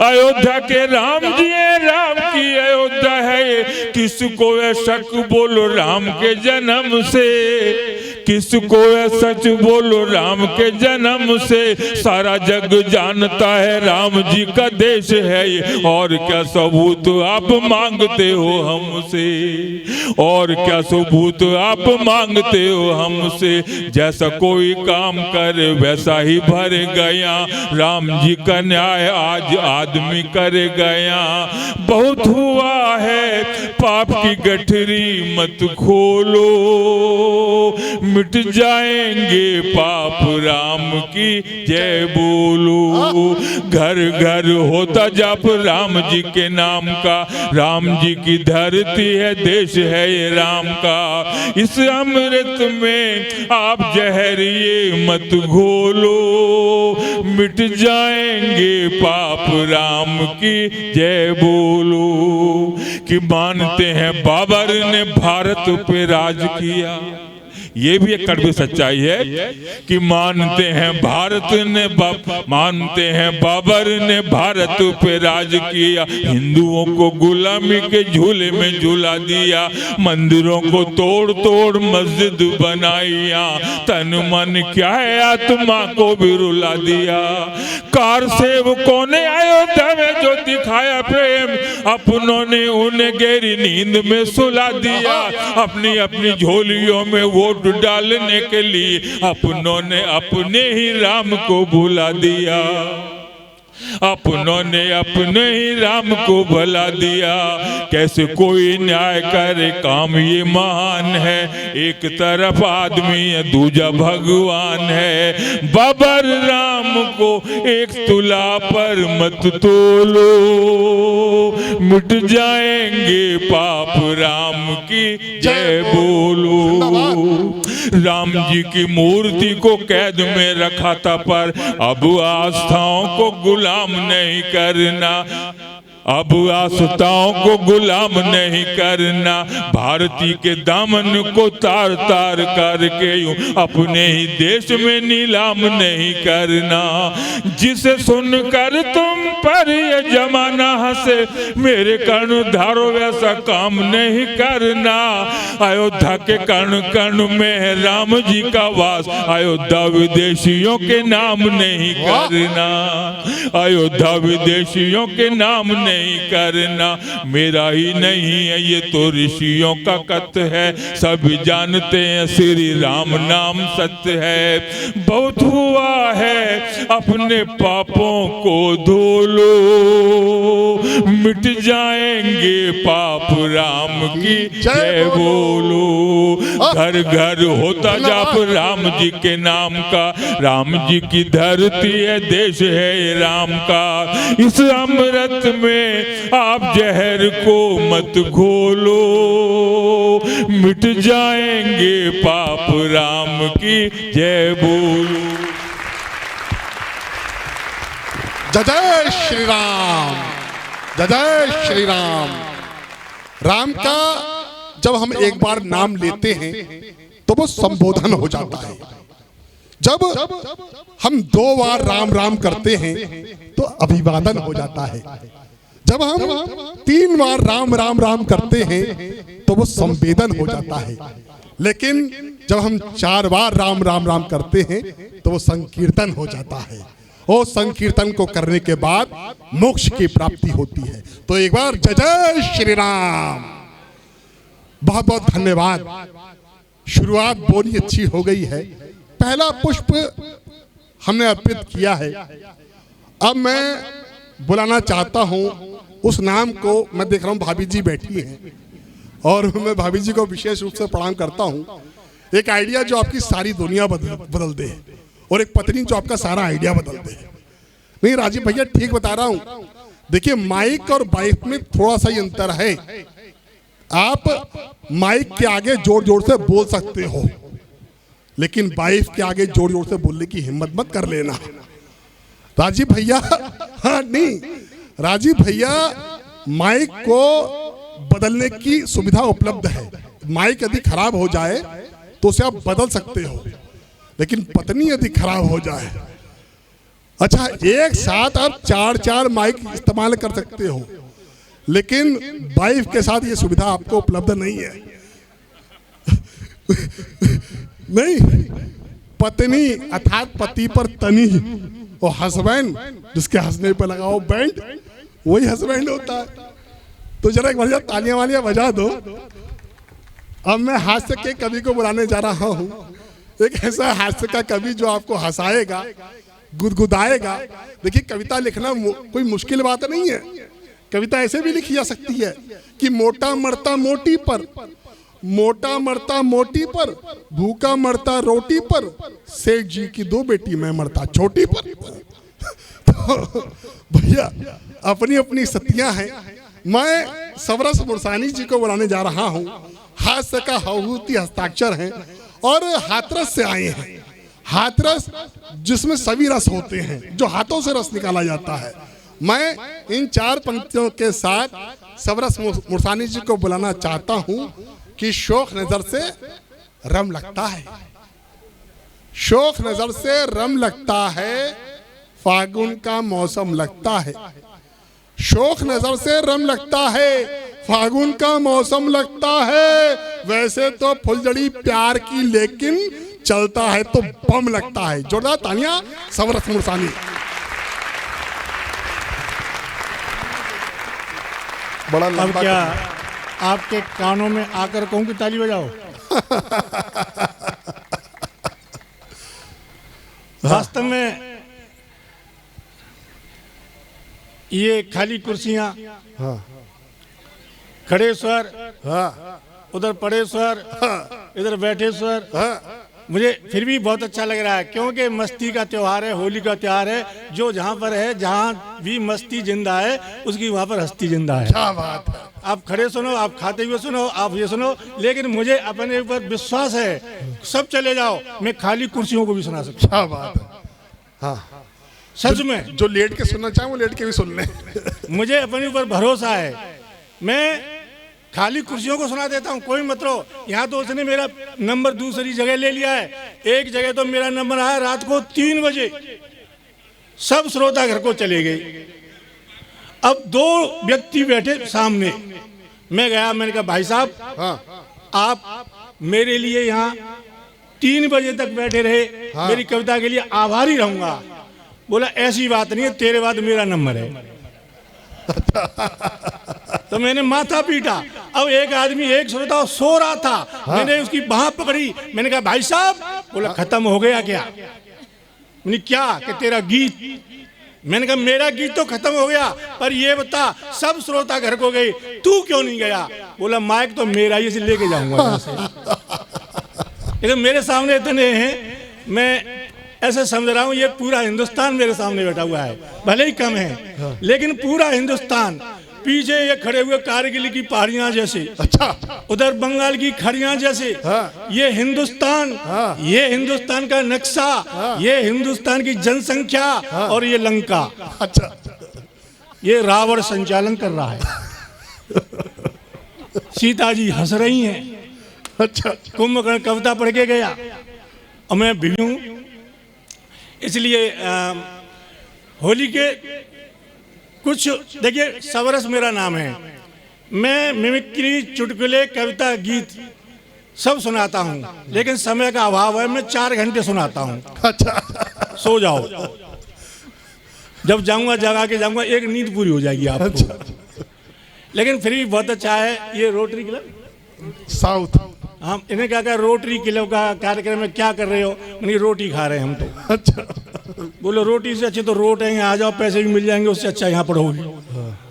अयोध्या के राम जी है, राम की अयोध्या है, किसको है शक बोलो राम के जन्म से। किसको है सच बोलो राम के जन्म से। सारा जग जानता है राम जी का देश है ये, और क्या सबूत आप मांगते हो हमसे, और क्या सबूत आप मांगते हो हमसे। जैसा कोई काम करे वैसा ही भर गया, राम जी का न्याय आज आदमी कर गया। बहुत हुआ है पाप की गठरी मत खोलो, मिट जाएंगे पाप, राम की जय बोलो। घर घर होता जप राम जी के नाम का, राम जी की धरती है, देश है ये राम का। इस अमृत में आप जहर ये मत घोलो, मिट जाएंगे पाप, राम की जय बोलो। कि मानते हैं बाबर ने भारत पे राज किया, ये भी एक कड़वी सच्चाई है कि मानते हैं मानते हैं बाबर ने भारत पे राज किया। हिंदुओं को गुलामी के झूले में झूला दिया, मंदिरों को तोड़ तोड़ मस्जिद बनाइया। तन मन क्या है आत्मा को भी रुला दिया। कार सेवकों ने अयोध्या में जो दिखाया प्रेम, अपनों ने उन्हें गहरी नींद में सुला दिया। अपनी अपनी झोलियों में वोट डालने के लिए अपनों ने अपने ही राम को भुला दिया। अपनों ने अपने ही राम को भला दिया, कैसे कोई न्याय करे काम ये महान है। एक तरफ आदमी है दूजा भगवान है, बाबर राम को एक तुला पर मत तोलो, मिट जाएंगे पाप राम की जय बोलो। राम जी की मूर्ति को कैद में रखा था, पर अब आस्थाओं को गुलाम नहीं करना, अब आस्थाओं को गुलाम नहीं करना। भारती के दामन को तार तार करके यूं अपने ही देश में नीलाम नहीं करना। जिसे सुनकर तुम पर ये जमाना हंसे, मेरे कर्ण धारो वैसा काम नहीं करना। अयोध्या के कर्ण कर्ण में है राम जी का वास, अयोध्या विदेशियों के नाम नहीं करना, अयोध्या विदेशियों के नाम नहीं करना। मेरा ही नहीं है ये तो ऋषियों का कथ है, सब जानते हैं श्री राम नाम सत्य है। बहुत हुआ है अपने पापों को धो लो, मिट जाएंगे पाप राम की जय बोलो। घर घर होता जाप राम जी के नाम का, राम जी की धरती है देश है राम का। इस अमृत में आप जहर को मत घोलो, मिट जाएंगे पाप राम की जय बोलो। जय जय श्री राम, जय जय श्री राम। राम का जब हम एक बार नाम लेते हैं तो वो संबोधन हो जाता है। जब हम 2 बार राम राम करते हैं तो अभिवादन हो जाता है। जब हम 3 बार राम राम राम करते हैं तो वो संवेदन हो जाता है। लेकिन जब हम 4 बार राम राम राम करते हैं तो वो संकीर्तन हो जाता है। और संकीर्तन को करने के बाद मोक्ष की प्राप्ति होती है। तो एक बार जय जय श्री राम। बहुत बहुत धन्यवाद। शुरुआत बोली अच्छी हो गई है। पहला पुष्प हमने अर्पित किया है। अब मैं बुलाना चाहता हूं उस नाम को। मैं देख रहा हूं भाभी जी बैठी हैं और मैं भाभी जी को विशेष रूप से प्रणाम करता हूं। एक आइडिया जो आपकी सारी दुनिया बदल दे और एक पत्नी जो आपका सारा आइडिया बदल दे। नहीं राजीव भैया ठीक बता रहा हूं। देखिए माइक और बाइक में थोड़ा सा ही अंतर है। आप माइक के आगे जोर जोर से बोल सकते हो, लेकिन बाइक के आगे जोर जोर से बोलने की हिम्मत मत कर लेना। राजीव भैया हाँ नहीं राजीव भैया माइक को बदलने की सुविधा उपलब्ध है। माइक यदि खराब हो जाए तो उसे आप बदल सकते हो, लेकिन पत्नी यदि खराब हो जाए, अच्छा एक साथ आप 4 माइक इस्तेमाल कर सकते हो, लेकिन वाइफ के साथ ये सुविधा आपको उपलब्ध नहीं है। नहीं, पत्नी अर्थात पति पर तनी और हस्बैंड जिसके हंसने पर लगाओ बैंड, वही हस्बैंड होता है। तो जरा एक बार तालियां वालियां बजा दो। अब मैं हास्य के कवि को बुलाने जा रहा हूं। एक ऐसा हास्य का कवि जो आपको हंसाएगा, गुदगुदाएगा। देखिए कविता लिखना कोई मुश्किल बात नहीं है। कविता ऐसे भी लिखी जा सकती है कि मोटा मरता मोटी पर, मोटा मरता मोटी पर, भूखा मरता रोटी पर, सेठ जी की 2 बेटी मैं मरता छोटी पर। तो भैया अपनी अपनी सतियां हैं। मैं सवरस मुरसानी जी को बुलाने जा रहा हूं। हास्य का हौहूती हस्ताक्षर हैं और हाथरस से आए हैं। हाथरस जिसमें सभी रस होते हैं, जो हाथों से रस निकाला जाता है। मैं इन 4 पंक्तियों के साथ सवरस मुरसानी जी को बुलाना चाहता हूं कि शोक नजर से रम लगता है, शोक नजर से रम लगता है, फागुन का मौसम लगता है। शोक नजर से रम लगता है, फागुन का मौसम लगता है। वैसे तो फुलझड़ी प्यार की, लेकिन चलता है तो बम लगता है। जोरदार तालियां सवरस मुरसानी। बड़ा अब क्या आपके कानों में आकर कहूं कि ताली बजाओ? वास्तव में ये खाली कुर्सियां, हाँ खड़े स्वर, हाँ उधर पड़े स्वर, इधर बैठे स्वर, हाँ मुझे फिर भी बहुत अच्छा लग रहा है, क्योंकि मस्ती का त्योहार है, होली का त्योहार है। जो जहाँ पर है, जहाँ भी मस्ती जिंदा है, उसकी वहाँ पर हस्ती जिंदा है। क्या बात है। आप खड़े सुनो, आप खाते हुए सुनो, आप ये सुनो, लेकिन मुझे अपने ऊपर विश्वास है, सब चले जाओ, मैं खाली कुर्सियों को भी सुना सकता क्या बात है। हाँ हूँ, सच में। जो लेट के सुनना चाहे वो लेट के भी सुन ले। मुझे अपने ऊपर भरोसा है, मैं खाली कुर्सियों को सुना देता हूँ, कोई मतलब। यहाँ तो उसने मेरा नंबर दूसरी जगह ले लिया है। एक जगह तो मेरा नंबर आया रात को 3 बजे, सब श्रोता घर को चले गए। अब 2 व्यक्ति बैठे सामने, मैं गया, मैंने कहा भाई साहब, हाँ आप मेरे लिए यहाँ 3 बजे तक बैठे रहे, मेरी कविता के लिए आभारी रहूंगा। बोला ऐसी बात नहीं है, तेरे बाद मेरा नंबर है। तो मैंने माथा पीटा। अब एक आदमी, एक श्रोता सो रहा था, मैंने उसकी बाह पकड़ी, मैंने कहा भाई साहब, बोला खत्म हो गया क्या? मैंने क्या कि तेरा गीत? मैंने कहा मेरा गीत तो खत्म हो गया, पर ये बता, सब श्रोता घर को गए, तू क्यों नहीं गया? बोला माइक तो मेरा ही, इसे लेके जाऊंगा यहाँ से। लेकिन मेरे सामने इतने हैं, मैं ऐसे समझ रहा हूँ ये पूरा हिंदुस्तान मेरे सामने बैठा हुआ है, भले ही कम है, लेकिन पूरा हिंदुस्तान। पीछे ये खड़े हुए कारगिल की पहाड़ियां जैसे, अच्छा, उधर बंगाल की खड़ियां जैसे, ये हिंदुस्तान, ये हिंदुस्तान का नक्शा, ये हिंदुस्तान की जनसंख्या, और ये लंका, अच्छा, ये रावण संचालन कर रहा है। सीता जी हंस रही हैं। अच्छा, कुंभकर्ण कविता पढ़ के गया और मैं भी हूं। इसलिए होली के कुछ देखिए, सवरस मेरा नाम है, मैं मिमिक्री, चुटकुले, कविता, गीत सब सुनाता हूँ, लेकिन समय का अभाव है, मैं 4 घंटे सुनाता हूँ। अच्छा, सो जाओ, जब जाऊंगा जगा के जाऊंगा, एक नींद पूरी हो जाएगी आपको। अच्छा। लेकिन फिर भी बहुत अच्छा है ये रोटरी क्लब साउथ। हम इन्हें क्या कहा, रोटरी क्लब का कार्यक्रम में क्या कर रहे हो? उन्हें रोटी खा रहे हैं हम तो। अच्छा, बोलो रोटी से अच्छे तो रोट है, यहाँ आ जाओ, पैसे भी मिल जाएंगे, उससे अच्छा यहाँ पढ़ोगे।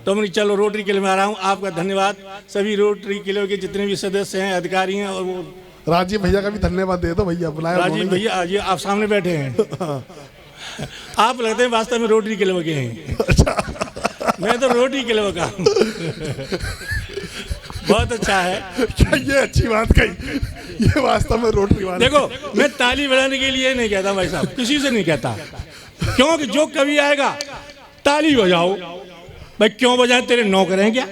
तो मैंने चलो रोटरी क्लब में आ रहा हूँ। आपका धन्यवाद, सभी रोटरी क्लब के जितने भी सदस्य हैं, अधिकारी हैं, और वो राजीव भैया का भी धन्यवाद दे दो भैया, बुलाया राजीव भैया, आज आप सामने बैठे हैं। आप लगते हैं वास्तव में रोटरी क्लब के हैं। मैं तो रोटी क्लब का हूँ। बहुत अच्छा है। क्या ये अच्छी बात कही, ये वास्तव में रोटरी वाला। देखो, मैं ताली बजाने के लिए नहीं कहता भाई साहब, किसी से नहीं कहता, क्योंकि जो कभी आएगा ताली बजाओ। भाई क्यों बजाएं, तेरे नौकर हैं क्या?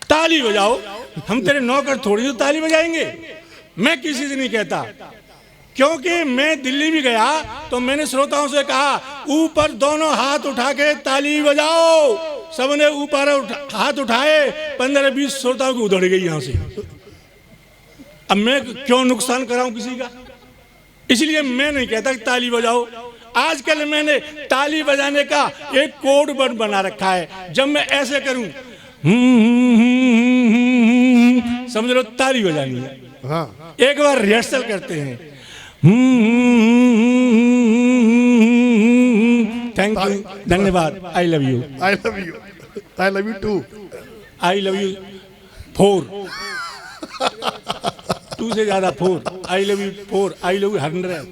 ताली बजाओ, हम तेरे नौकर थोड़ी तो ताली बजाएंगे। मैं किसी से नहीं कहता, क्योंकि मैं दिल्ली भी गया तो मैंने श्रोताओं से कहा, ऊपर दोनों हाथ उठा के ताली बजाओ। सबने ऊपर हाथ उठाए, 15-20 श्रोताओं की उधड़ गई यहाँ से। अब मैं क्यों नुकसान कराऊं किसी का? इसलिए मैं नहीं कहता कि ताली बजाओ। आजकल मैंने ताली बजाने का एक कोड वर्ड बना रखा है। जब मैं ऐसे करूं, समझ लो ताली बजानी है। हाँ, एक बार रिहर्सल करते हैं। थैंक यू, धन्यवाद, I love you, I love you, I love you too, I love you 4, 2 से ज्यादा 4, I love you 4, I love you 100,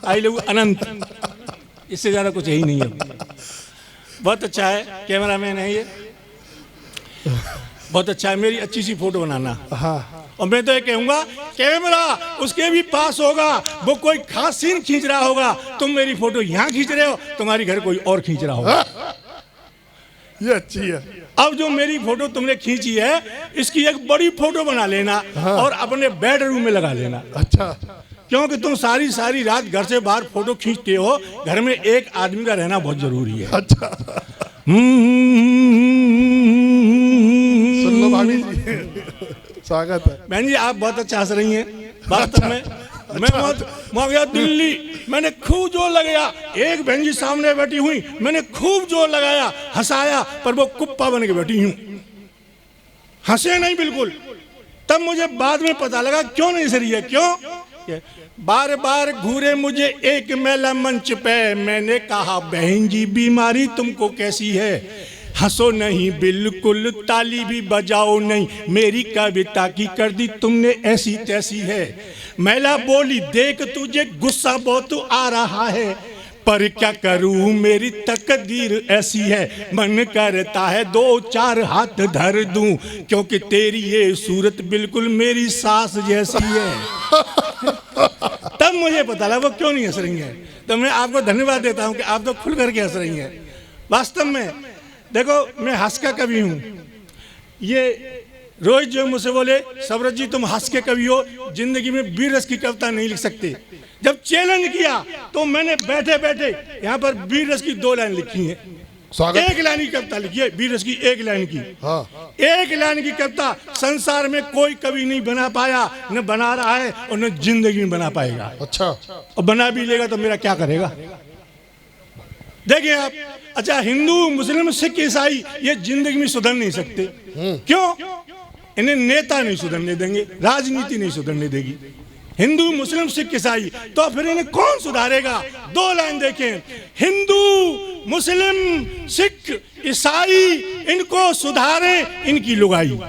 I love you अनंत, इससे ज्यादा कुछ यही नहीं है। बहुत अच्छा है, कैमरामैन है ये, बहुत अच्छा है। मेरी अच्छी सी फोटो बनाना। हाँ, और मैं तो ये कहूंगा, कैमरा उसके भी पास होगा, वो कोई खास सीन खींच रहा होगा, तुम मेरी फोटो यहाँ खींच रहे हो, तुम्हारी घर कोई और खींच रहा होगा। ये अच्छी है। अब जो मेरी फोटो तुमने खींची है, इसकी एक बड़ी फोटो बना लेना और अपने बेडरूम में लगा लेना। अच्छा, क्योंकि तुम सारी रात घर से बाहर फोटो खींचते हो, घर में एक आदमी का रहना बहुत जरूरी है। अच्छा, सुन लो भाभी जी, स्वागत है। बहन जी, आप बहुत अच्छा हंस रही हैं। वास्तव में मैं वहाँ गया दिल्ली, मैंने खूब जोर लगाया। एक बहन जी सामने बैठी हुई, मैंने खूब जोर लगाया, हंसाया, पर वो कुप्पा बन के बैठी हूँ, हंसे नहीं बिल्कुल। तब मुझे बाद में पता लगा क्यों नहीं हंस रही है। क्यों? बार बार घूरे मुझे एक मेला मंच पे, मैंने कहा बहन जी बीमारी तुमको कैसी है? हंसो नहीं बिल्कुल, ताली भी बजाओ नहीं, मेरी कविता की कर दी तुमने ऐसी तैसी है। महिला बोली देख तुझे गुस्सा बहुत आ रहा है, पर क्या करूं मेरी तकदीर ऐसी है। मन करता है 2-4 हाथ धर दूं, क्योंकि तेरी ये सूरत बिल्कुल मेरी सास जैसी है। तब मुझे पता लगा वो क्यों नहीं हंस रही है। तो मैं आपको धन्यवाद देता हूं कि आप तो खुल करके हंस रही हैं। वास्तव में देखो, मैं हंस का कवि हूं। ये रोज जो मुझसे बोले सवरत जी तुम हंस के कवि हो, जिंदगी में वीर रस की कविता नहीं लिख सकते। जब चैलेंज किया तो मैंने बैठे बैठे यहाँ पर वीर रस की 2 लाइन लिखी है। एक लाइन की कविता लिखी है वीर रस की, 1 लाइन की। हाँ। 1 लाइन की कविता संसार में कोई कवि नहीं बना पाया, न बना रहा है और न जिंदगी में बना पाएगा। अच्छा, और बना भी लेगा तो मेरा क्या करेगा। देखिए आप, अच्छा हिंदू मुस्लिम सिख ईसाई ये जिंदगी में सुधर नहीं सकते। क्यों? इन्हें नेता नहीं सुधरने देंगे, राजनीति नहीं सुधरने देगी। हिंदू मुस्लिम सिख ईसाई, तो फिर इन्हें कौन सुधारेगा। 2 लाइन देखें, हिंदू मुस्लिम सिख ईसाई इनको सुधारे इनकी लुगाई,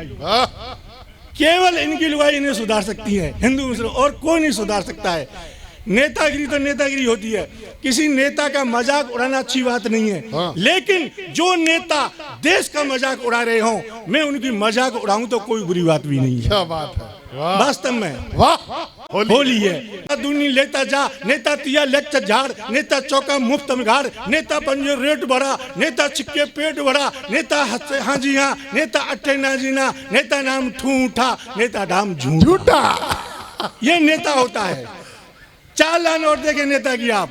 केवल इनकी लुगाई इन्हें सुधार सकती है। हिंदू मुस्लिम और कोई नहीं सुधार सकता है। नेतागिरी तो नेतागिरी होती है, किसी नेता का मजाक उड़ाना अच्छी बात नहीं है। हाँ। लेकिन जो नेता देश का मजाक उड़ा रहे हो, मैं उनकी मजाक उड़ाऊं तो कोई बुरी बात भी नहीं है। क्या बात है, वास्तव में वाह होली है। दुनी लेता जा, नेता तिया लेक्चर झाड़, नेता चौका मुफ्त में गाड़, नेता पंजे रेट बढ़ा, नेता छिक्के पेट बढ़ा, नेता हाँ जी हाँ, नेता अट्ठे ना जीना, नेता नाम ठूठा, नेता नाम झूठा। ये नेता होता है। 4 लाइन और देखे नेता की आप।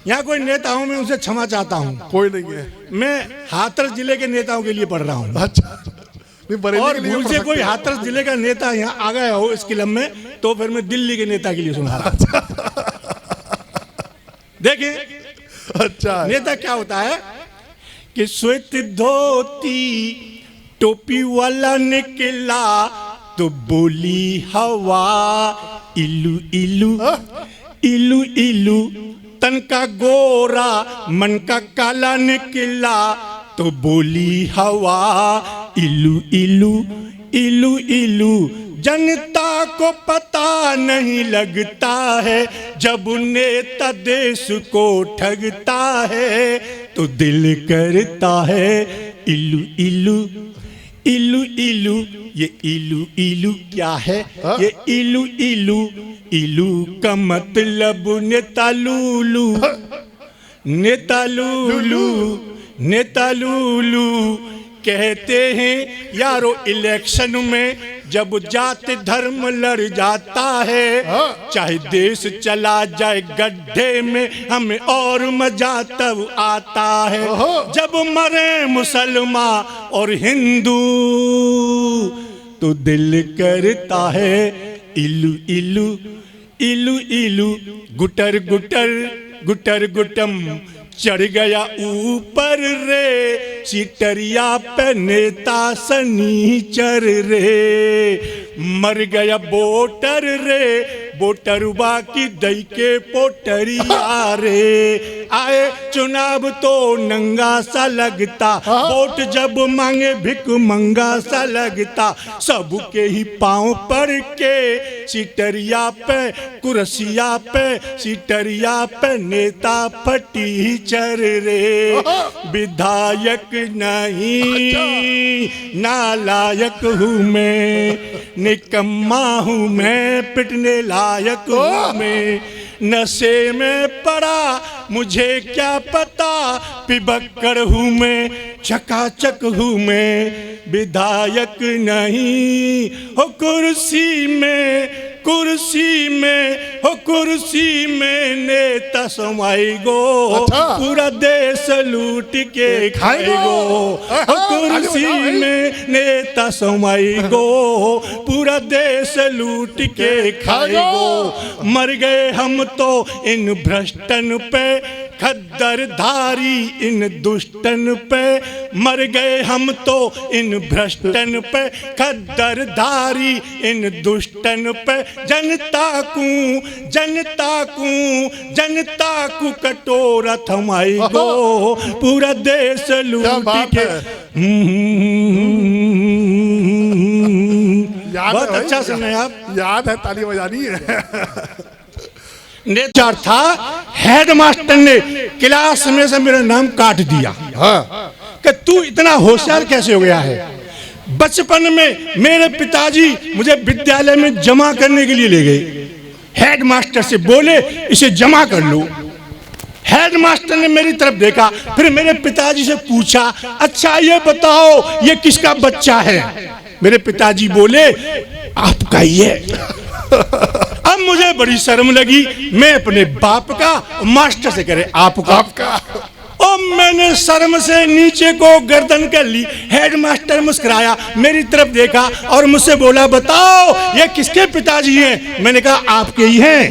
यहाँ कोई नेता हूँ, मैं उनसे क्षमा चाहता हूँ। कोई नहीं है, मैं हाथरस जिले के नेताओं के लिए पढ़ रहा हूँ। अच्छा, और भूल से कोई हाथरस जिले का नेता यहाँ आ गया हो इस क्लब में, तो फिर मैं दिल्ली के नेता के लिए सुना रहा हूँ। देखिए अच्छा, नेता क्या होता है कि श्वेत धोती टोपी वाला निकला तो बोली हवा इलू इलू इलू इलू, तन का गोरा मन का काला निकला तो बोली हवा इलू इलू इलू इलू। जनता को पता नहीं लगता है, जब नेता देश को ठगता है तो दिल करता है इलू इलू इलू इलू। ये इलू इलू क्या है? ये इलू इलू, इलू का मतलब नेता लूलू, नेता लूलू, नेता लूलू। कहते हैं यारो इलेक्शन में जब जाति धर्म लड़ जाता है, चाहे देश चला जाए गड्ढे में, हमें और मजा तब आता है जब मरे मुसलमान और हिंदू, तो दिल करता है इलू इलू इलू इलू। गुटर गुटर गुटर गुटम चढ़ गया ऊपर रे, सीटरिया पे नेता सनीचर रे। मर गया वोटर रे, वोटरवा की दई के पोटरिया रे। आए चुनाव तो नंगा सा लगता, वोट जब मांगे भिक मंगा सा लगता। सबके ही पाँव पड़ के सीटरिया पे, कुर्सिया पे, सीटरिया पे नेता फटी चर रे। विधायक नहीं नालायक हूँ मैं, निकम्मा हूँ मैं, पिटने लायक हूँ मैं। नशे में पड़ा मुझे क्या पता, पिबक्कड़ हूँ मैं, चकाचक हूँ मैं। विधायक नहीं हो कुर्सी में, कुर्सी में हो कुर्सी में नेता समाएगो, पूरा देश लूट के खाएगो। हो कुर्सी में नेता समाएगो, पूरा देश लूट के खाएगो। मर गए हम तो इन भ्रष्टन पे, खद्दरधारी इन दुष्टन पे, मर गए हम तो इन भ्रष्टन पे, खद्दरधारी इन दुष्टन पे, जनता को कटोरा थमाई गो, पूरा देश लूट के। बहुत अच्छा सुने आप, याद है, ताली बजानी है। नेचर था, हेडमास्टर ने क्लास में से मेरा नाम काट दिया। हाँ। कि तू इतना होशियार कैसे हो गया है। बचपन में मेरे पिताजी मुझे विद्यालय में जमा करने के लिए ले गए। हेडमास्टर से बोले इसे जमा कर लो। हेडमास्टर ने मेरी तरफ देखा, फिर मेरे पिताजी से पूछा, अच्छा ये बताओ ये किसका बच्चा है। मेरे पिताजी बोले आपका ही है। अब मुझे बड़ी शर्म लगी, मैं अपने बाप का, मास्टर से करे आपका। और मैंने शर्म से नीचे को गर्दन कर ली। हेडमास्टर मुस्कुराया, मेरी तरफ देखा और मुझसे बोला बताओ ये किसके पिताजी हैं। मैंने कहा आपके ही हैं।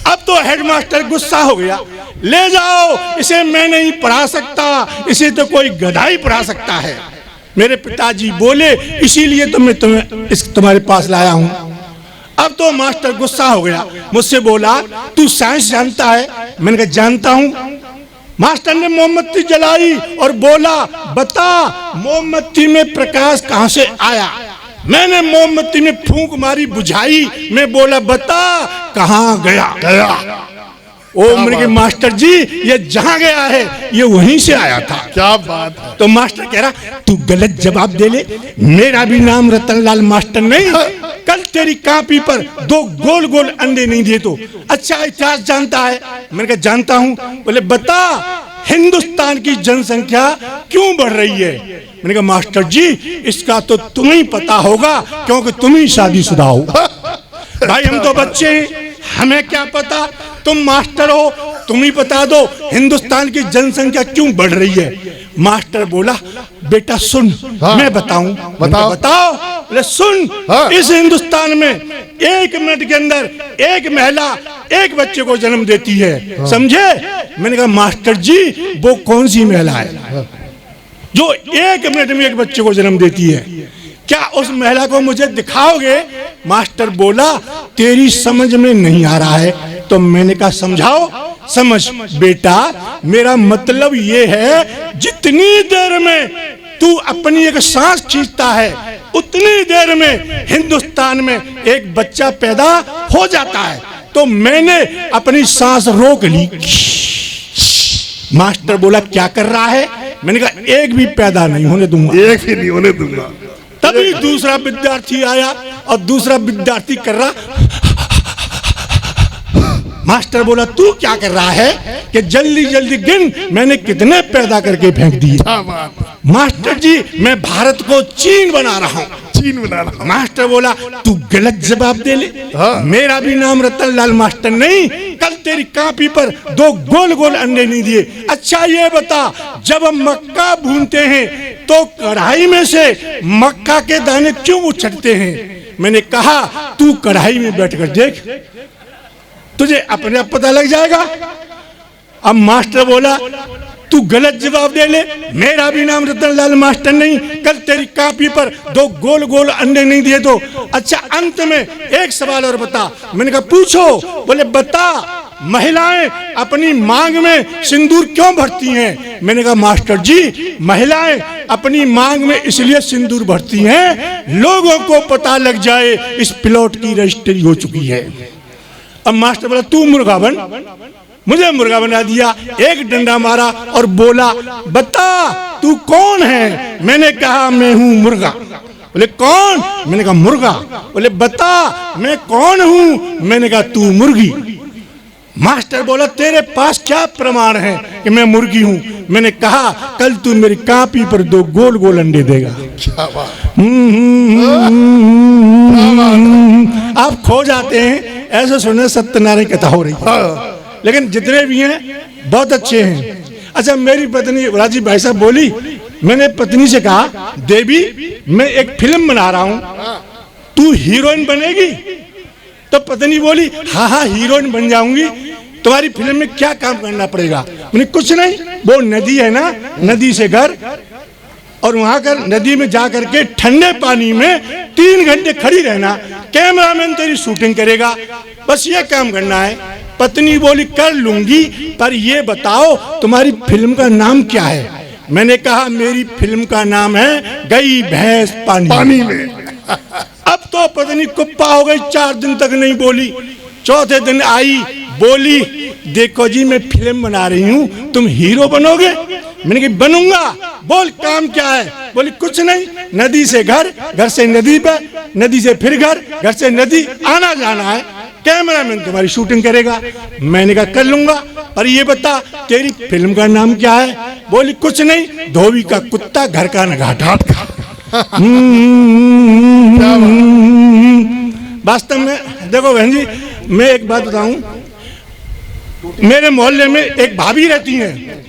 अब तो हेडमास्टर गुस्सा हो गया, ले जाओ इसे मैं नहीं पढ़ा सकता, इसे तो कोई गधा ही पढ़ा सकता है। मेरे पिताजी बोले इसीलिए तो मैं तुम्हारे पास लाया हूं। अब तो मास्टर गुस्सा हो गया, मुझसे बोला तू साइंस जानता है। मैंने कहा जानता हूं। मास्टर ने मोमबत्ती जलाई और बोला बता मोमबत्ती में प्रकाश कहां से आया। मैंने मोमबत्ती में फूंक मारी, बुझाई। मैं बोला बता कहां गया। ओ मेरे मास्टर जी ये जहां गया है ये वहीं से आया था। क्या बात है। तो मास्टर कह रहा तू गलत जवाब दे ले, मेरा भी नाम रतनलाल मास्टर नहीं। कल तेरी कॉपी पर 2 गोल गोल अंडे नहीं दिए तो। अच्छा इतिहास जानता है। मैंने कहा जानता हूं। बोले बता हिंदुस्तान की जनसंख्या क्यों बढ़ रही है। मैंने कहा मास्टर जी इसका तो तुम्हें पता होगा क्योंकि तुम ही शादीशुदा हो। भाई हम तो बच्चे हैं, हमें क्या पता, तुम मास्टर हो, तुम ही बता दो हिंदुस्तान की जनसंख्या क्यों बढ़ रही है। मास्टर बोला बेटा सुन, हाँ, मैं बताऊं। बताओ। बोले सुन, हाँ, इस हिंदुस्तान में 1 मिनट के अंदर एक महिला एक बच्चे को जन्म देती है, हाँ, समझे। मैंने कहा मास्टर जी वो कौन सी महिला है जो 1 मिनट में एक बच्चे को जन्म देती है, क्या उस महिला को मुझे दिखाओगे। मास्टर बोला तेरी समझ में नहीं आ रहा है। तो मैंने कहा समझाओ। समझ बेटा मेरा मतलब ये है जितनी देर में तू अपनी एक सांस खींचता है उतनी देर में हिंदुस्तान में एक बच्चा पैदा हो जाता है। तो मैंने अपनी सांस रोक ली। मास्टर बोला क्या कर रहा है। मैंने कहा एक भी पैदा नहीं होने दूंगा, एक भी नहीं होने दूंगा। तभी दूसरा विद्यार्थी आया और दूसरा विद्यार्थी कर रहा। मास्टर बोला तू क्या कर रहा है कि जल्दी जल्दी गिन मैंने कितने पैदा करके फेंक दिए। मास्टर जी मैं भारत को चीन बना रहा हूँ। चीन बना रहा हूँ। मास्टर बोला तू गलत जवाब दे ले, हाँ, मेरा भी नाम रतनलाल मास्टर नहीं। कल तेरी कॉपी पर 2 गोल गोल अंडे नहीं दिए। अच्छा ये बता जब हम मक्का भूनते हैं तो कढ़ाई में से मक्का के दाने क्यों उछलते हैं। मैंने कहा तू कढ़ाई में बैठकर देख, तुझे अपने आप पता लग जाएगा। अब मास्टर बोला तू गलत जवाब दे ले, मेरा भी नाम रतनलाल मास्टर नहीं। कल तेरी कॉपी पर 2 गोल गोल अंडे नहीं दिए तो। अच्छा अंत में एक सवाल और बता। मैंने कहा पूछो। बोले बता महिलाएं अपनी मांग में सिंदूर क्यों भरती हैं। मैंने कहा मास्टर जी महिलाएं अपनी मांग में इसलिए सिंदूर भरती हैं लोगों को पता लग जाए इस प्लॉट की रजिस्ट्री हो चुकी है। अब मास्टर बोला तू मुर्गा बन। मुझे मुर्गा बना दिया, एक डंडा मारा और बोला बता तू कौन है। मैंने कहा मैं हूं मुर्गा। बोले कौन। मैंने कहा मुर्गा। बोले बता मैं कौन हूं। मैंने कहा तू मुर्गी। मास्टर बोला तेरे पास क्या प्रमाण है कि मैं मुर्गी हूं। मैंने कहा कल तू मेरी कॉपी पर 2 गोल गोल अंडे देगा। आप खो जाते हैं ऐसे सुने सत्यनारायण कथा हो रही है, लेकिन जितने भी हैं बहुत अच्छे हैं। अच्छा मेरी पत्नी राजीव भाई साहब बोली, मैंने पत्नी से कहा देवी मैं एक फिल्म बना रहा हूं, तू हीरोइन बनेगी। तो पत्नी बोली हाँ हाँ हीरोइन बन जाऊंगी। तुम्हारी फिल्म में क्या काम करना पड़ेगा? मैंने कुछ नहीं, वो नदी है ना, नदी से घर, और वहां कर नदी में जा करके ठंडे पानी में 3 घंटे खड़ी रहना, कैमरामैन तेरी शूटिंग करेगा, बस ये काम करना है। पत्नी बोली कर लूंगी, पर ये बताओ तुम्हारी फिल्म का नाम क्या है? मैंने कहा मेरी फिल्म का नाम है गई भैंस पानी में। अब तो पत्नी कुप्पा हो गई, 4 दिन तक नहीं बोली। चौथे दिन आई, बोली देखो जी मैं फिल्म बना रही हूँ, तुम हीरो बनोगे? मैंने कहा बनूंगा। बोल काम क्या है? बोली कुछ नहीं, नदी से घर, घर से नदी पे, नदी से फिर घर, घर से नदी, आना जाना है, कैमरामैन तुम्हारी शूटिंग करेगा। मैंने कहा कर लूंगा, पर ये बता तेरी फिल्म का नाम क्या है? बोली कुछ नहीं, धोबी का कुत्ता घर का नगाटा। वास्तव में देखो बहन जी, मैं एक बात बताऊं, मेरे मोहल्ले में एक भाभी रहती हैं,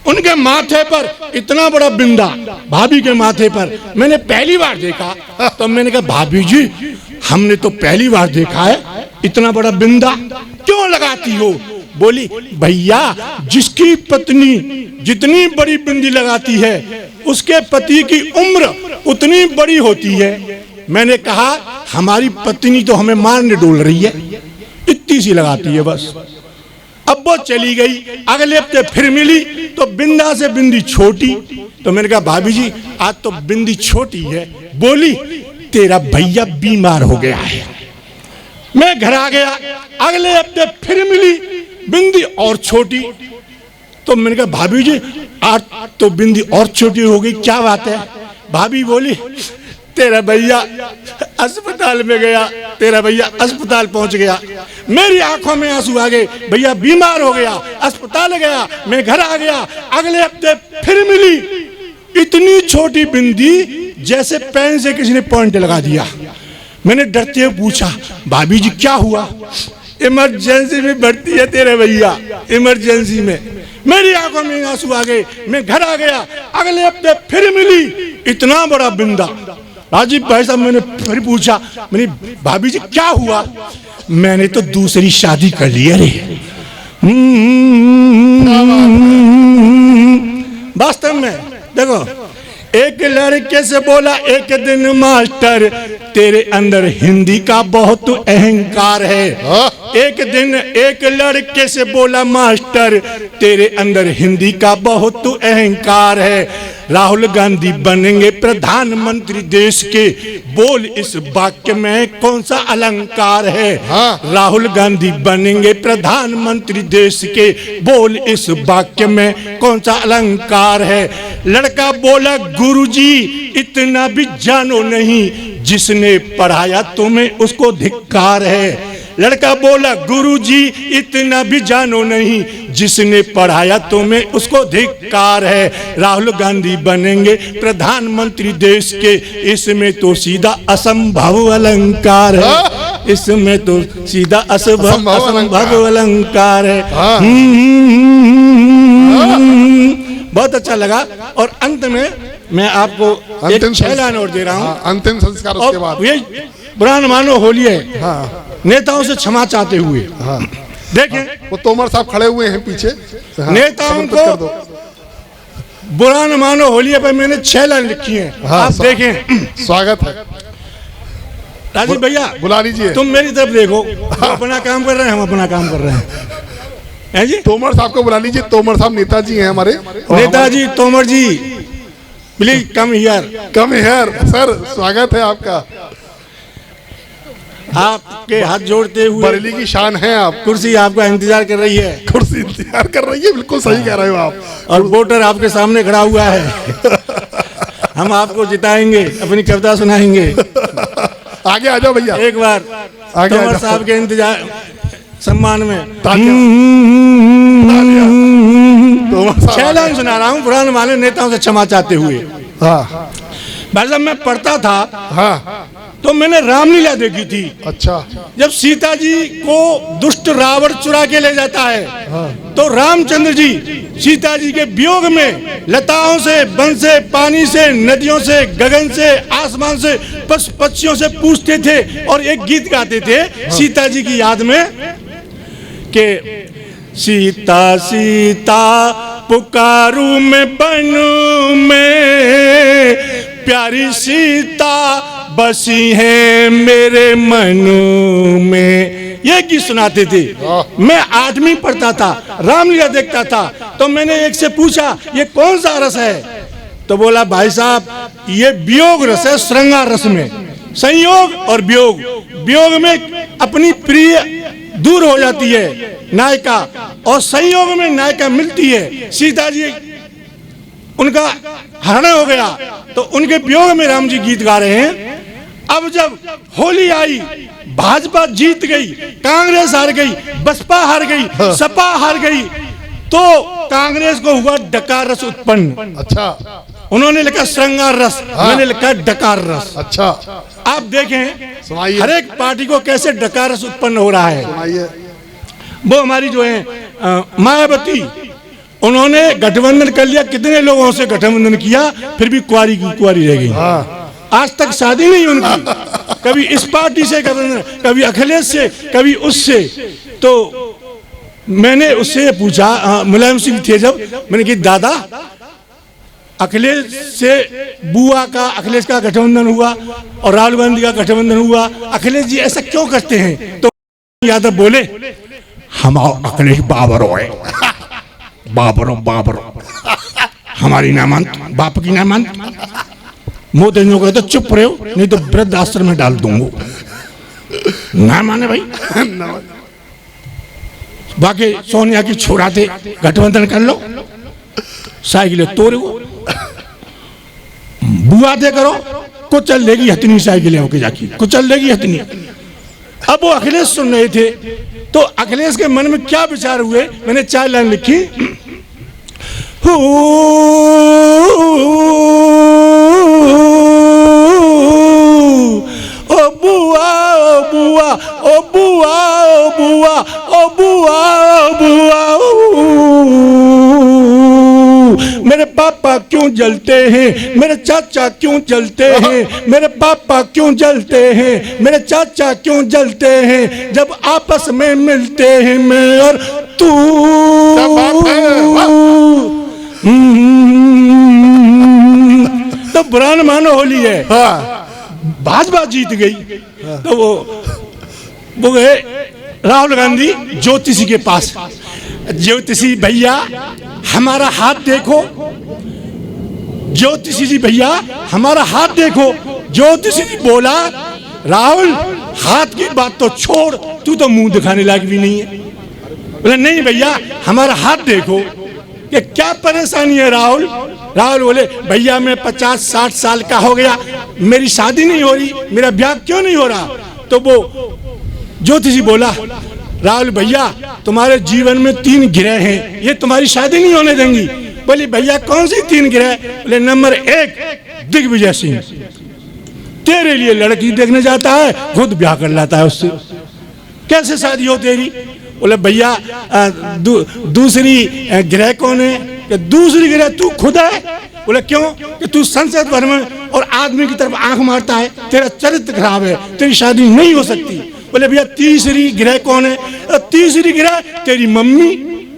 उनके माथे पर इतना बड़ा बिंदा, भाभी के माथे पर मैंने पहली बार देखा। तो मैंने कहा भाभी जी हमने तो पहली बार देखा है, इतना बड़ा बिंदा क्यों लगाती हो? बोली भैया जिसकी पत्नी जितनी बड़ी बिंदी लगाती है उसके पति की उम्र उतनी बड़ी होती है। मैंने कहा हमारी पत्नी तो हमें मारने डोल रही है, इतनी सी लगाती है बस। अब वो चली गई, अगले हफ्ते फिर मिली तो बिंदा से बिंदी छोटी। तो मैंने कहा भाभी जी आज तो बिंदी छोटी है। बोली तेरा भैया बीमार हो गया है। मैं घर आ गया, अगले हफ्ते फिर मिली, बिंदी और छोटी। तो मैंने कहा भाभी जी आज तो बिंदी और छोटी हो गई, क्या बात है? भाभी बोली तेरा भैया अस्पताल में गया, तेरा भैया अस्पताल पहुंच गया। मेरी आंखों में आंसू आ गए, भैया बीमार हो गया, अस्पताल गया, मैं घर आ गया, अगले हफ्ते फिर मिली, इतनी छोटी बिंदी जैसे पेन से किसी ने पॉइंट लगा दिया। मैंने डरते हुए पूछा भाभी जी क्या हुआ? इमरजेंसी में भर्ती है तेरे भैया, इमरजेंसी में। मेरी आंखों में आंसू आ गए, मैं घर आ गया, अगले हफ्ते फिर मिली, इतना बड़ा बिंदा। राजीव भाई साहब मैंने फिर पूछा, मैंने भाभी जी क्या हुआ? मैंने तो दूसरी शादी कर ली। अरे वास्तव में देखो, एक लड़के से बोला एक दिन मास्टर तेरे अंदर हिंदी का बहुत अहंकार है। एक दिन एक लड़के से बोला मास्टर तेरे अंदर हिंदी का बहुत अहंकार है। राहुल गांधी बनेंगे प्रधानमंत्री देश के, बोल इस वाक्य में कौन सा अलंकार है? राहुल गांधी बनेंगे प्रधानमंत्री देश के, बोल इस वाक्य में कौन सा अलंकार है? लड़का बोला गुरुजी इतना भी जानो नहीं, जिसने पढ़ाया तुम्हें उसको धिक्कार है। लड़का बोला गुरुजी इतना भी जानो नहीं, जिसने पढ़ाया तुम्हें उसको धिक्कार है। राहुल गांधी बनेंगे प्रधानमंत्री देश के, इसमें तो सीधा असंभव अलंकार है, इसमें तो सीधा असंभव अलंकार है। बहुत अच्छा लगा। और अंत में मैं आपको एक 6 लाइन और दे रहा हूँ। अंतिम संस्कार उसके बाद ये बुरा न मानो होली है, नेताओं से क्षमा चाहते हुए। देखें वो तोमर साहब खड़े हुए हैं पीछे, नेताओं को बुरा न मानो होली पर मैंने 6 लाइन लिखी हैं, आप देखें। स्वागत है राजीव भैया, बुला लीजिए। तुम मेरी तरफ देखो, अपना काम कर रहे हैं, हम अपना काम कर रहे हैं जी। तोमर साहब को बुला लीजिए, तोमर साहब नेताजी हैं हमारे। Netaji Tomar ji please come here. Come here sir, स्वागत है आपका। आपके हाथ जोड़ते हुए, बरेली की शान है आप। कुर्सी आपका इंतजार कर रही है, कुर्सी इंतजार कर रही है, बिल्कुल सही कह रहे हो आप। और वोटर आपके सामने खड़ा हुआ है। हम आपको जिताएंगे, अपनी कविता सुनाएंगे। आगे आ जाओ भैया, एक बार आगे तोमर साहब के इंतजार सम्मान में 6 लाइन सुना रहा हूँ पुराने वाले नेताओं से क्षमा चाहते हुए। भाई साहब मैं पढ़ता था तो मैंने रामलीला देखी थी। अच्छा। जब सीता जी को दुष्ट रावण चुरा के ले जाता है तो रामचंद्र जी सीता जी के वियोग में लताओं से, वन से, पानी से, नदियों से, गगन से, आसमान से, पक्षियों से पूछते थे और एक गीत गाते थे सीता जी की याद में कि सीता सीता पुकारू मैं बनू में, प्यारी सीता बसी है मेरे मनु में। ये गीत सुनाते थे। मैं 8वीं पढ़ता था, रामलीला देखता था, तो मैंने एक से पूछा ये कौन सा रस है? तो बोला भाई साहब ये वियोग रस है। श्रृंगार रस में संयोग और वियोग, वियोग में अपनी प्रिय दूर हो जाती है नायिका, और संयोग में नायिका मिलती है। सीता जी उनका हरण हो गया, तो उनके वियोग में राम जी गीत गा रहे हैं। अब जब होली आई, भाजपा जीत गई, कांग्रेस हार गई, बसपा हार गई, सपा हार गई, तो कांग्रेस को हुआ डकार रस उत्पन्न। अच्छा, उन्होंने लिखा श्रृंगार रस, मैंने लिखा डकार रस। अच्छा, आप देखें हर एक पार्टी को कैसे डकार रस उत्पन्न हो रहा है। वो हमारी जो है मायावती, उन्होंने गठबंधन कर लिया, कितने लोगों से गठबंधन किया, फिर भी कुंवारी की कुंवारी रह गई। आज तक शादी नहीं उनकी, कभी इस पार्टी से गठबंधन, कभी अखिलेश से, कभी उससे। तो मैंने उससे पूछा, मुलायम सिंह थे जब, मैंने कहा दादा अखिलेश से बुआ का, अखिलेश का गठबंधन हुआ और राहुल गांधी का गठबंधन हुआ, अखिलेश जी ऐसा क्यों करते हैं? तो यादव बोले हम अखिलेश बाबर हो, बाबर हमारी ना मान, बाप की ना मान। मोदी ने कहते चुप रहो नहीं तो वृद्ध आश्रम में डाल दूंगा। ना माने भाई। बाकी सोनिया की छोड़ाते गठबंधन कर लो, साइकिल तोड़ो, बुआ दे करो, कुचल लेगी हथनी साइकिल होके जाके, कुचल लेगी हथनी। अब वो अखिलेश सुन रहे थे, तो अखिलेश के मन में क्या विचार हुए, मैंने 4 लाइन लिखी। ओ बुआ ओ बुआ ओ बुआ ओ बुआ ओ बुआ ओ बुआ, मेरे पापा क्यों जलते हैं, मेरे चाचा क्यों जलते हैं, मेरे पापा क्यों जलते हैं, मेरे चाचा क्यों जलते हैं, जब आपस में मिलते हैं मैं और तू। तो बुरा न मानो होली है। भाजपा जीत गई, तो वो गए राहुल गांधी ज्योतिषी के पास। ज्योतिषी भैया हमारा हाथ देखो, ज्योतिषी जी भैया हमारा हाथ देखो। ज्योतिषी जी बोला राहुल हाथ की बात तो छोड़, तू तो मुंह दिखाने लायक भी नहीं है। बोले नहीं भैया हमारा हाथ देखो। कि क्या परेशानी है राहुल? राहुल बोले भैया मैं 50-60 साल का हो गया, मेरी शादी नहीं हो रही, मेरा ब्याह क्यों नहीं हो रहा? तो वो ज्योतिषी बोला राहुल भैया तुम्हारे जीवन में 3 ग्रह हैं, ये तुम्हारी शादी नहीं होने देंगी। बोली भैया कौन सी 3 ग्रह? बोले नंबर 1 दिग्विजय सिंह, तेरे लिए लड़की देखने जाता है, खुद ब्याह कर लाता है उससे, कैसे शादी हो तेरी? बोले भैया दूसरी ग्रह कौन है? कि दूसरी ग्रह तू खुद है। बोले क्यों? कि तू संसद भर में और आदमी की तरफ आंख मारता है, तेरा चरित्र खराब है, तेरी शादी नहीं हो सकती। बोले भैया तीसरी ग्रह कौन है? तीसरी ग्रह तेरी मम्मी।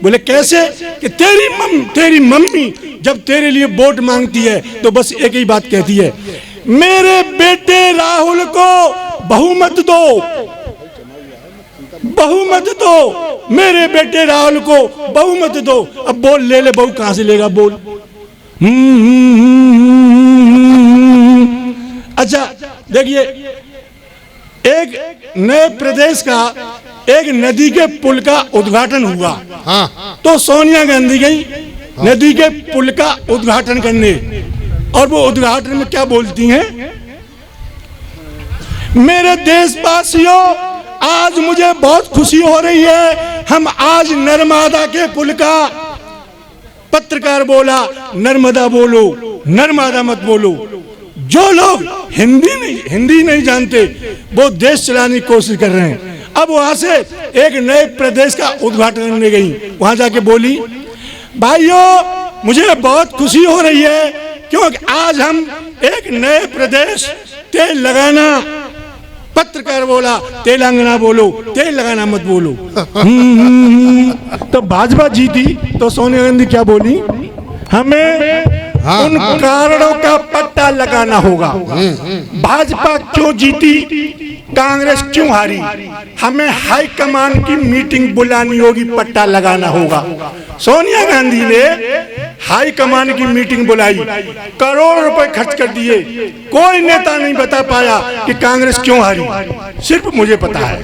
बोले कैसे? कि तेरी मम्मी जब तेरे लिए वोट मांगती है तो बस एक ही बात कहती है, मेरे बेटे राहुल को बहुमत दो, बहुमत दो, मेरे बेटे राहुल को बहुमत दो। अब बोल ले ले बहू कहां से लेगा बोल। अच्छा देखिए, एक नए प्रदेश का एक नदी के पुल का उद्घाटन हुआ। तो सोनिया गांधी गई नदी के पुल का उद्घाटन करने, और वो उद्घाटन में क्या बोलती हैं? मेरे देशवासियों आज मुझे बहुत खुशी हो रही है, हम आज नर्मदा के पुल का, पत्रकार बोला नर्मदा बोलो, नर्मदा मत बोलो। जो लोग हिंदी नहीं जानते वो देश चलाने की कोशिश कर रहे हैं। अब वहां से एक नए प्रदेश का उद्घाटन करने गई, वहां जाके बोली भाइयों मुझे बहुत खुशी हो रही है क्योंकि आज हम एक नए प्रदेश तेलंगाना पत्रकार बोला तेलंगाना बोलो, तेलंगाना मत बोलो। तो भाजपा जीती तो सोनिया गांधी क्या बोली, हमें उन कारणों का पता लगाना होगा। भाजपा क्यों जीती, कांग्रेस क्यों हारी, हमें हाई कमान की मीटिंग बुलानी होगी, पता लगाना होगा। सोनिया गांधी ने हाई कमान की मीटिंग बुलाई, करोड़ रुपए खर्च कर दिए, कोई नेता नहीं बता पाया कि कांग्रेस क्यों हारी। सिर्फ मुझे पता है,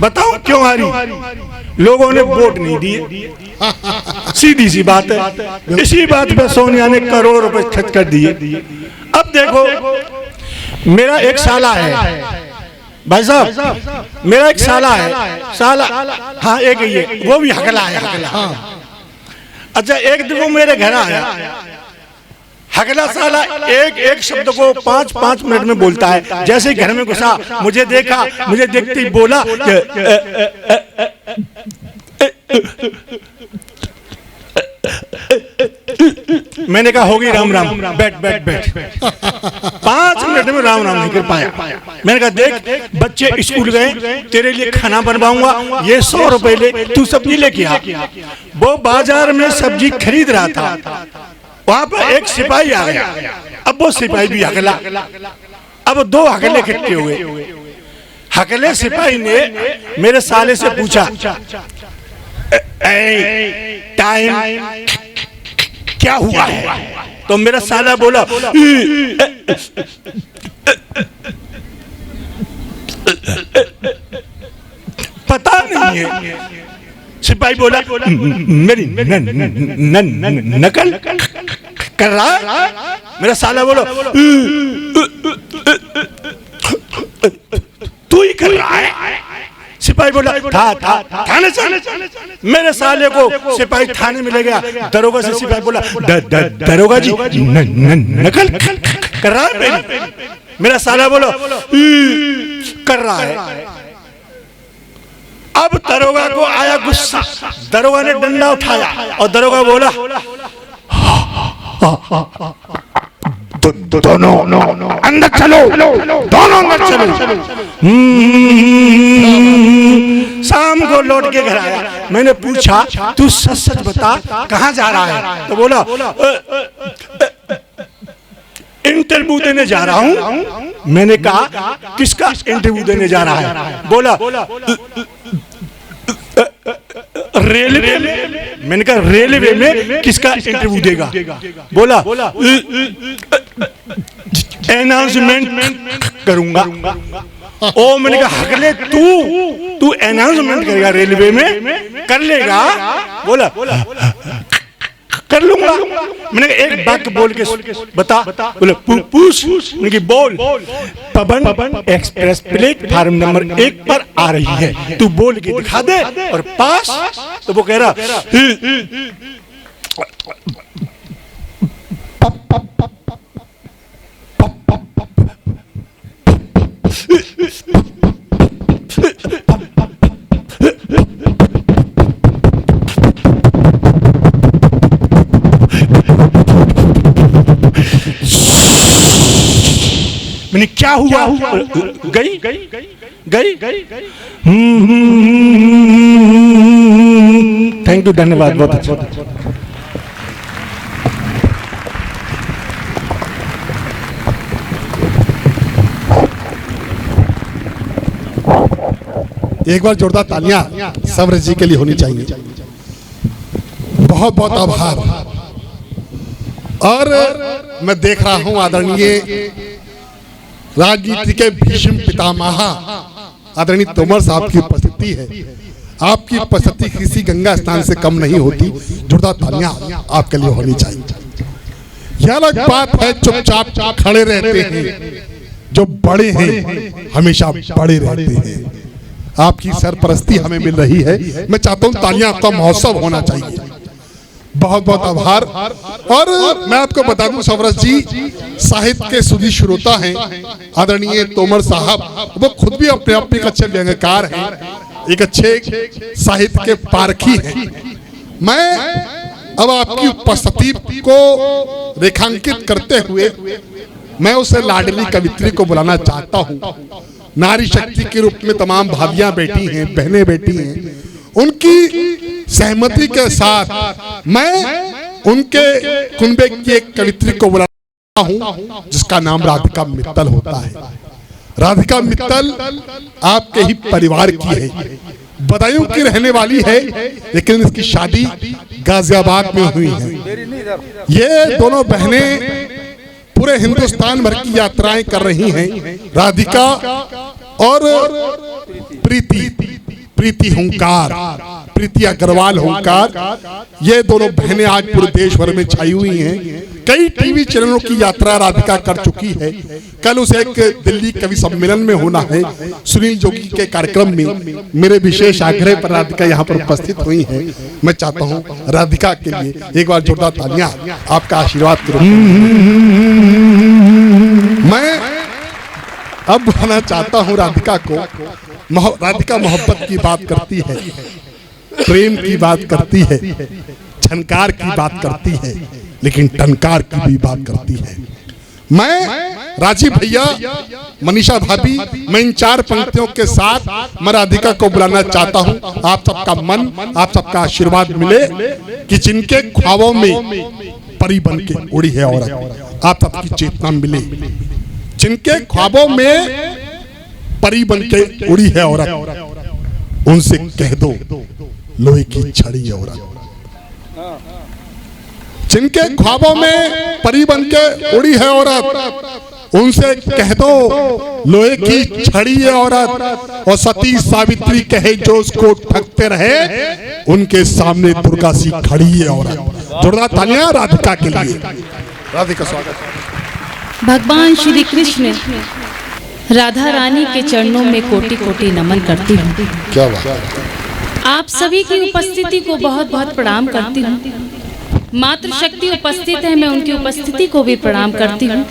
बताओ क्यों हारी, लोगों ने वोट नहीं दिए, सीधी सी बात है। इसी बात पे सोनिया ने करोड़ रुपए खर्च कर दिए। अब देखो, मेरा एक साला है भाई साहब, मेरा एक साला है, साला हाँ एक ये, वो भी हकला है, हकला। अच्छा, एक दिन वो मेरे घर आया, हकला साला एक एक शब्द को 5-5 मिनट में बोलता है। जैसे ही घर में घुसा, मुझे देखा, मुझे देखते ही बोला मैंने कहा होगी राम राम, बैठ बैठ बैठ। 5 मिनट में राम राम नहीं कर पाया। मैंने कहा देख, बच्चे स्कूल गए, तेरे लिए खाना बनवाऊंगा, ये 100 रुपए ले, तू सब्जी लेके आ। वो बाजार में सब्जी खरीद रहा था, वहां पर एक सिपाही आ गया। अब वो सिपाही भी हकला, अब 2 हकले इकट्ठे हुए। हकले सिपाही ने मेरे साले से पूछा, टाइम क्या हुआ है? तो मेरा साला बोला पता नहीं है। सिपाही बोला मेरी नकल कर रहा है। मेरा साला बोला तू ही कर रहा है। सिपाही बोला था थाने चल। मेरे साले को सिपाही थाने में ले गया। दरोगा से सिपाही बोला दरोगा जी नकल कर रहा है। मेरा साला बोला कर रहा है। अब दरोगा को आया गुस्सा, दरोगा ने डंडा उठाया और दरोगा बोला दोनों अंदर चलो, दोनों अंदर चलो। शाम को लौट के घर आया, मैंने पूछा तू सच सच बता कहाँ जा रहा है? तो बोला इंटरव्यू देने जा रहा हूँ। मैंने कहा किसका इंटरव्यू देने जा रहा है? बोला रेलवे में। मैंने कहा रेलवे में किसका इंटरव्यू देगा? बोला अनाउंसमेंट करूंगा। ओ मैंने कहा हकले तू अनाउंसमेंट करेगा रेलवे में? कर लेगा? बोला कर लूंगा। मैंने एक वाक्य बोल के बता। बोले पूछ। मैंने बोल पवन एक्सप्रेस प्लेटफार्म नंबर 1 पर आ रही है, तू बोल के दिखा दे और पास। तो वो कह रहा मैंने क्या हुआ? गई। थैंक यू, धन्यवाद, बहुत अच्छा। एक बार जोरदार तालियां सवरज जी के लिए होनी चाहिए। बहुत बहुत आभार। और मैं देख रहा हूं आदरणीय राजनीति के भीष्म पितामह आदरणीय तोमर साहब की उपस्थिति है। आपकी उपस्थिति किसी गंगा स्नान से कम नहीं होती। जोरदार तालियां आपके लिए होनी चाहिए। यह अलग बात है चुपचाप खड़े रहते हैं, जो बड़े हैं हमेशा बड़े रहते हैं। आपकी सरपरस्ती हमें मिल रही है। मैं चाहता हूं तालियां आपका महोत्सव होना चाहिए। बहुत बहुत आभार। और मैं आपको बता दूं सवरज जी साहित्य के सुधी श्रोता हैं। आदरणीय तोमर साहब वो खुद भी अपने आप एक अच्छे व्यंग्यकार हैं, एक अच्छे साहित्य के पारखी हैं। मैं अब आपकी उपस्थिति को रेखांकित करते हुए मैं उसे लाडली कवित्री को बुलाना चाहता हूं। नारी शक्ति के रूप में तमाम भाभियां बैठी हैं, बहनें बैठी हैं, उनकी सहमति के साथ मैं उनके कुनबे की एक कवित्री को बुलाता हूं जिसका नाम राधिका मित्तल होता है। राधिका मित्तल आपके ही परिवार की है, बदायूं की रहने वाली है, लेकिन इसकी शादी गाजियाबाद में हुई है। ये दोनों बहनें पूरे हिंदुस्तान भर की यात्राएं कर रही हैं। राधिका और प्रीति हुंकार, प्रीति अग्रवाल हुंकार, ये दोनों बहनें आज पूरे देश भर में छाई हुई हैं। कई टीवी चैनलों की यात्रा राधिका कर चुकी है। कल उसे एक दिल्ली कवि सम्मेलन में होना है, सुनील जोगी के कार्यक्रम में मेरे विशेष आग्रह पर राधिका यहाँ पर उपस्थित हुई है। मैं चाहता हूँ राधिका के लिए एक बार जोरदार तालियां, आपका आशीर्वाद करो। मैं अब बुलाना चाहता हूँ राधिका को। राधिका मोहब्बत की बात करती है, प्रेम की बात करती है, झनकार की बात करती है, लेकिन टनकार की भी बात करती है। मैं राजीव भैया, मनीषा भाभी, मैं इन 4 पंक्तियों के साथ मैं राधिका को बुलाना चाहता हूं। आप सबका मन, आप सबका आशीर्वाद मिले कि जिनके ख्वाबों में परी बन के उड़ी है औरत, आप सबकी चेतना मिले। जिनके ख्वाबों में परी बन के उड़ी है औरत, उनसे कह दो लोहे की छड़ी औरत। जिनके ख्वाबों में परी बन के उड़ी है औरत, उनसे कह दो लोहे की छड़ी है औरत। और सती सावित्री कहे जो उसको ठगते रहे, उनके सामने दुर्गा सी खड़ी है औरत। जोरदार तालियां राधिका के लिए। राधिका स्वागत। भगवान श्री कृष्ण राधा रानी के चरणों में कोटि कोटि नमन करती हूँ। क्या बात। आप सभी की उपस्थिति को बहुत बहुत प्रणाम करती हूँ। मातृशक्ति उपस्थित है, मैं उनकी उपस्थिति को भी प्रणाम करती हूँ।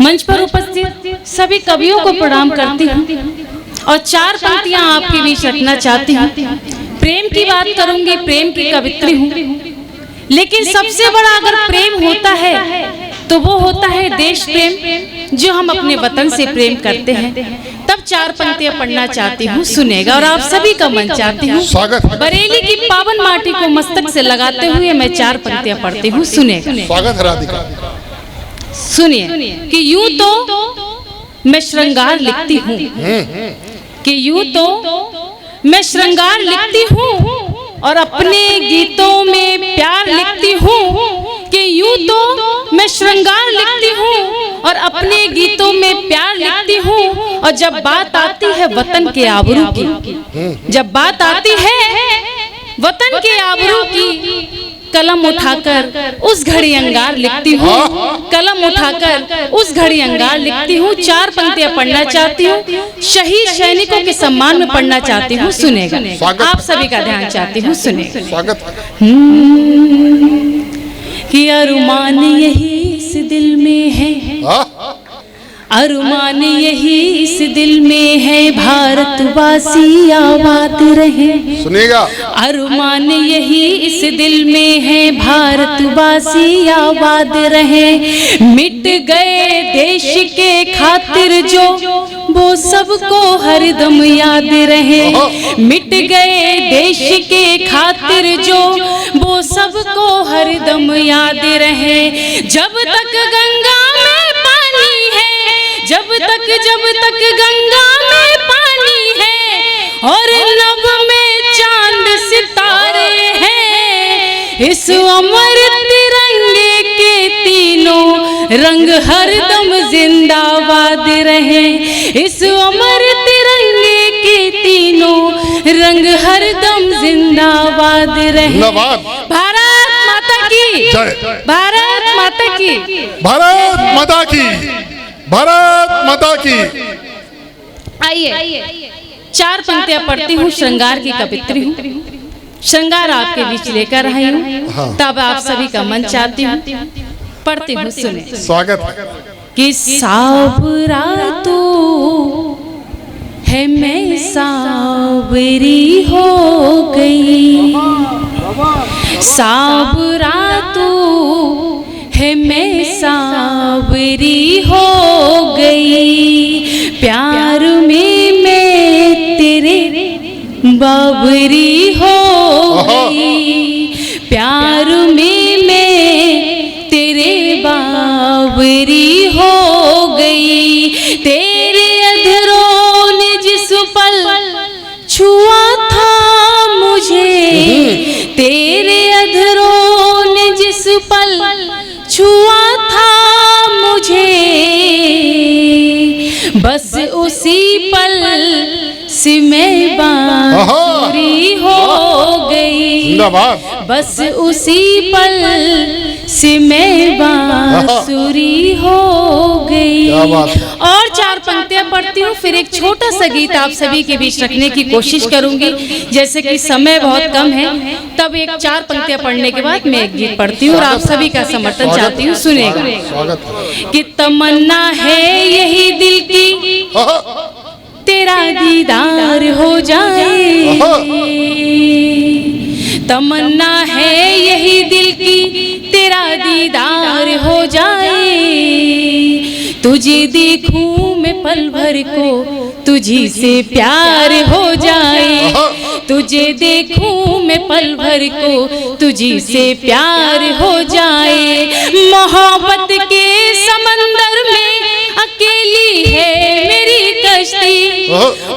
मंच पर उपस्थित सभी कवियों को प्रणाम करती हूँ और 4 पंक्तियाँ आपके बीच रखना चाहती हूँ। प्रेम की बात करूंगी, प्रेम की कवित्री हूँ, लेकिन सबसे बड़ा अगर प्रेम होता है तो वो होता है देश प्रेम, जो हम अपने वतन से प्रेम करते हैं। तब 4 पंक्तियां पढ़ना चाहती हूँ, सुनेगा और आप सभी का मन चाहती हूँ। बरेली की पावन माटी को मस्तक से लगाते हुए मैं 4 पंक्तियां पढ़ती हूँ, सुनेगा। स्वागत है राधिका। सुनिए कि यूं तो मैं श्रृंगार लिखती हूँ, कि यूं तो मैं श्रृंगार लिखती हूँ और अपने गीतों में प्यार लिखती हूँ। कि यूं तो मैं श्रृंगार लिखती हूँ और अपने गीतों में प्यार लिखती हूँ। और जब बात आती है वतन के आबरू की, जब बात आती है वतन के आबरू की, कलम उठाकर उस घड़ी अंगार लिखती हूँ, कलम उठाकर उस घड़ी अंगार लिखती हूँ। 4 पंक्तियां पढ़ना चाहती हूँ, शहीद सैनिकों के सम्मान में पढ़ना चाहती हूँ, सुनेगा। आप सभी का ध्यान चाहती हूँ, सुनेगा। कि अरमान यही इस दिल में है, अरमान यही इस दिल में है, भारतवासी आबाद रहे। सुनेगा। अरमान यही इस दिल में है, भारतवासी आबाद रहे। मिट गए देश के खातिर जो, वो सबको हरदम याद रहे। मिट गए देश के खातिर जो, वो सबको हरदम याद रहे। जब तक गंगा में पानी है, जब तक गंगा में पानी है और नभ में चांद सितारे हैं, इस अमर तिरंगे के तीनों रंग हरदम जिंदाबाद रहे। इस अमर तिरंगे के तीनों रंग हरदम जिंदाबाद रहे। भारत माता की, भारत माता की, भारत माता की, भारत माता की। आइए 4 पंक्तियां पढ़ती हूँ, श्रृंगार की कवित्री हूँ, श्रृंगार आपके बीच लेकर आई हूँ। तब आप सभी का मन चाहती हूँ, पढ़ती हूँ, सुने। स्वागत। कि सावरा तो है मैं सावरी हो गई, सावरा तो है मैं सावरी हो गई, प्यार बावरी हो गई, प्यार में मैं तेरे बावरी हो गई। तेरे अधरों ने जिस पल छुआ था मुझे, तेरे अधरों ने जिस पल छुआ था मुझे, बस उसी पल से मैं बावरी हो गई, बस उसी पल से मैं बांसुरी हो गई। और 4 पंक्तियां पढ़ती हूँ, फिर एक छोटा सा गीत आप सभी के बीच रखने की कोशिश करूंगी। जैसे कि समय बहुत कम है, तब एक 4 पंक्तियां पढ़ने के बाद मैं एक गीत पढ़ती हूँ और आप सभी का समर्थन चाहती हूँ, सुनेगा। कि तमन्ना है यही दिल की तेरा दीदार हो जाए, तमन्ना है यही दिल की तेरा दीदार हो जाए। तुझे देखूं मैं पल भर को तुझी से प्यार हो जाए, तुझे देखूं मैं पल भर को तुझी से प्यार हो जाए। मोहब्बत के समंदर में अकेली है मेरी कश्ती,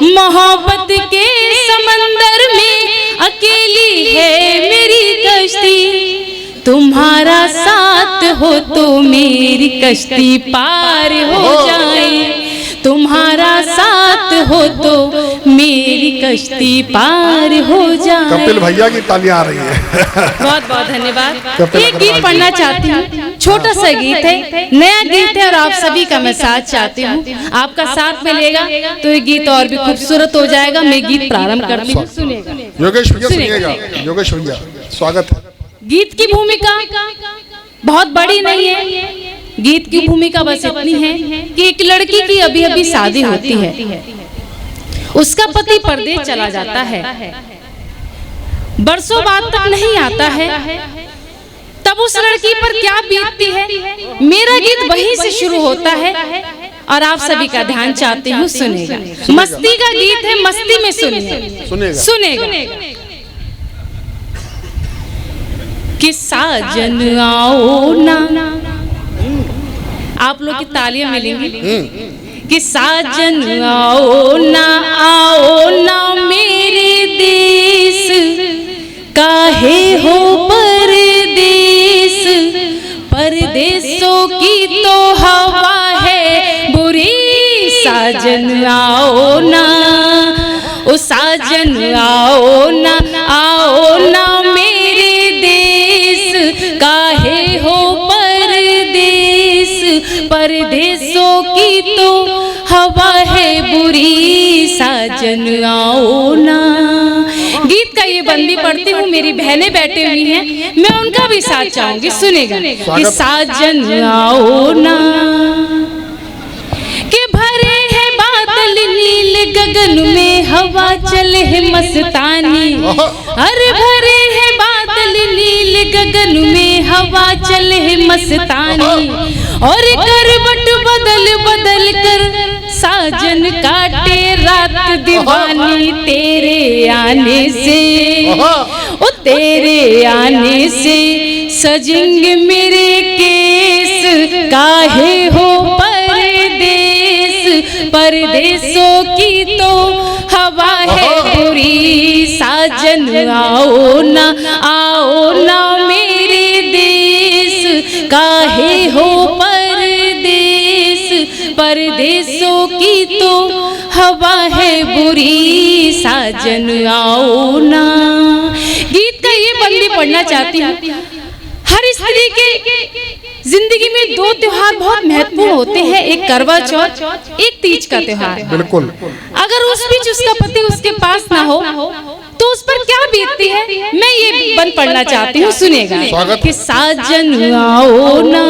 मोहब्बत के समंदर में अकेली है मेरी कश्ती। तुम्हारा साथ हो तो मेरी कश्ती पार हो जाए, तुम्हारा साथ हो तो मेरी कश्ती पार हो जाए। कपिल भैया की तालियां आ रही है। बहुत बहुत धन्यवाद। एक गीत पढ़ना चाहती हूँ, छोटा सा गीत है, नया गीत है और आप सभी का मैं साथ चाहती हूँ। आपका साथ मिलेगा तो ये गीत और भी खूबसूरत हो जाएगा। मैं गीत प्रारंभ करती हूँ, सुनेगा। योगेश भैया सुनिएगा। योगेश भैया स्वागत है। गीत की भूमिका बहुत बड़ी नहीं है, गीत की भूमिका बस इतनी है कि एक लड़की की अभी अभी शादी होती है, उसका पति परदेश चला जाता है, बरसों बाद तक नहीं आता है, तब उस लड़की पर क्या बीतती है, मेरा गीत वहीं से शुरू होता है और आप सभी का ध्यान चाहती हूँ, सुनेगा। मस्ती का गीत है, मस्ती में सुनेगा। कि साजन आओ ना, आप लोग की तालियां मिलेंगी। कि साजन आओ ना मेरे देश, काहे हो परदेश, परदेशों की तो हवा है बुरी। साजन आओ ना, ओ साजन आओ ना मेरे देश, काहे हो परदेश, परदेशों की तो हवा है बुरी। साजन आओ ना। गीत का ये बंदी पढ़ती हूँ, मेरी बहनें बैठी हुई हैं, मैं उनका भी साथ चाहूंगी, सुनेगा। कि साजन आओ ना, कि भरे है बादल नील गगन में हवा चले है मस्तानी, अरे भरे है बादल नील गगन में हवा चले है मस्तानी, और करवट बदल बदल कर साजन काटे रात दीवानी। तेरे आने से, ओ तेरे आने से सजेंगे मेरे केस, काहे हो परदेश, परदेशों की तो हवा है बुरी। साजन आओ ना मेरे देश, काहे हो परदेश, परदेशों की तो हवा है बुरी। साजन आओ ना। गीत का ये बंदी पढ़ना चाहती हूँ। हर स्त्री के जिंदगी में 2 त्योहार बहुत महत्वपूर्ण होते हैं, एक करवा चौथ, एक तीज का त्योहार। बिल्कुल। अगर उस बीच उसका पति उसके पास ना हो तो उस पर क्या बीतती है, मैं ये बंद पढ़ना चाहती हूँ, सुनेगा। कि साजन आओ ना,